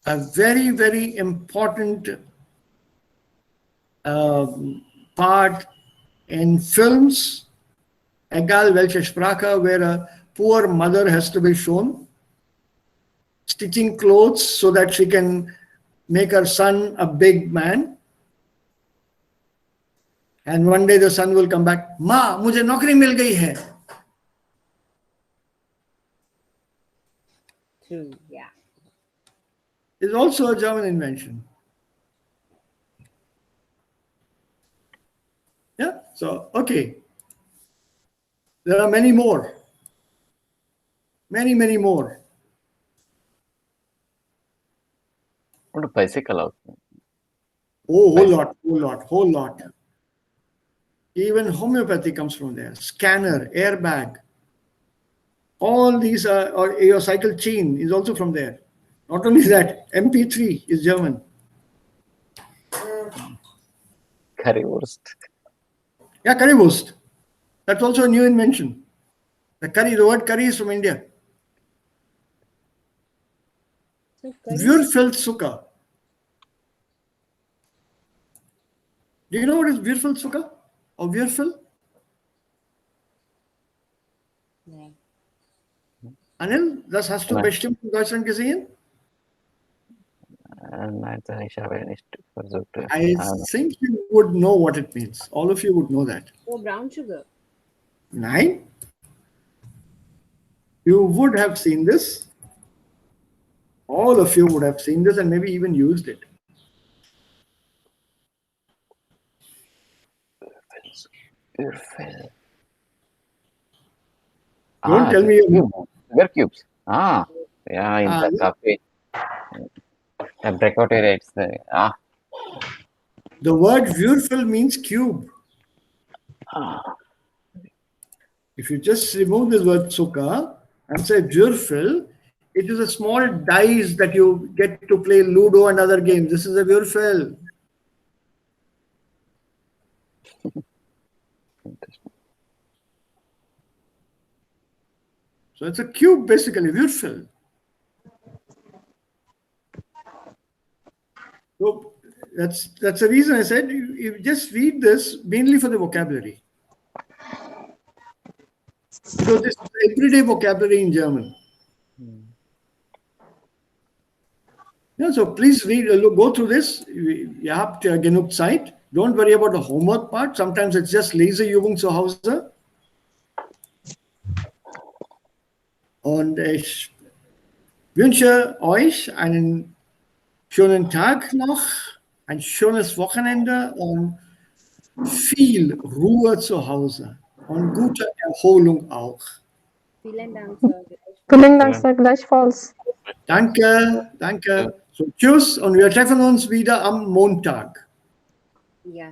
a very, very important part in films, egal welche Sprache, where a poor mother has to be shown stitching clothes so that she can make her son a big man. And one day the son will come back, Ma, mujhe naukri mil gayi hai. True, yeah. It's also a German invention. Yeah, so, okay. There are many more. Many, many more. What a bicycle out. Oh, whole lot. Even homeopathy comes from there. Scanner, airbag. All these are, or your cycle chain is also from there. Not only that, MP3 is German. Currywurst. Yeah, currywurst. That's also a new invention. The word curry is from India. So curry, Würfelzucker. Do you know what is Würfelzucker? Or Würfel? nein. Anil, das hast du Nein. bestimmt in Deutschland gesehen? Nein, ich habe nicht versucht. I think you would know what it means. All of you would know that. Oh, brown sugar. Nein? You would have seen this. All of you would have seen this and maybe even used it. Würfel. Don't tell me you Sugar cubes. Yeah, in the coffee. The breakout area, it's the, The word Würfel means cube. If you just remove this word Zucker and say Würfel, it is a small dice that you get to play Ludo and other games. This is a Würfel. So it's a cube basically, Würfel. So that's the reason I said you just read this mainly for the vocabulary. Because this is everyday vocabulary in German. Yeah, so please read, go through this. Ihr habt ja genug Zeit. Don't worry about the homework part. Sometimes it's just Leseübung zu Hause. Und ich wünsche euch einen schönen Tag noch, ein schönes Wochenende und viel Ruhe zu Hause und gute Erholung auch. Vielen Dank, Sir. Vielen Dank, Sir. Gleichfalls. Danke, danke. So, tschüss und wir treffen uns wieder am Montag. Ja.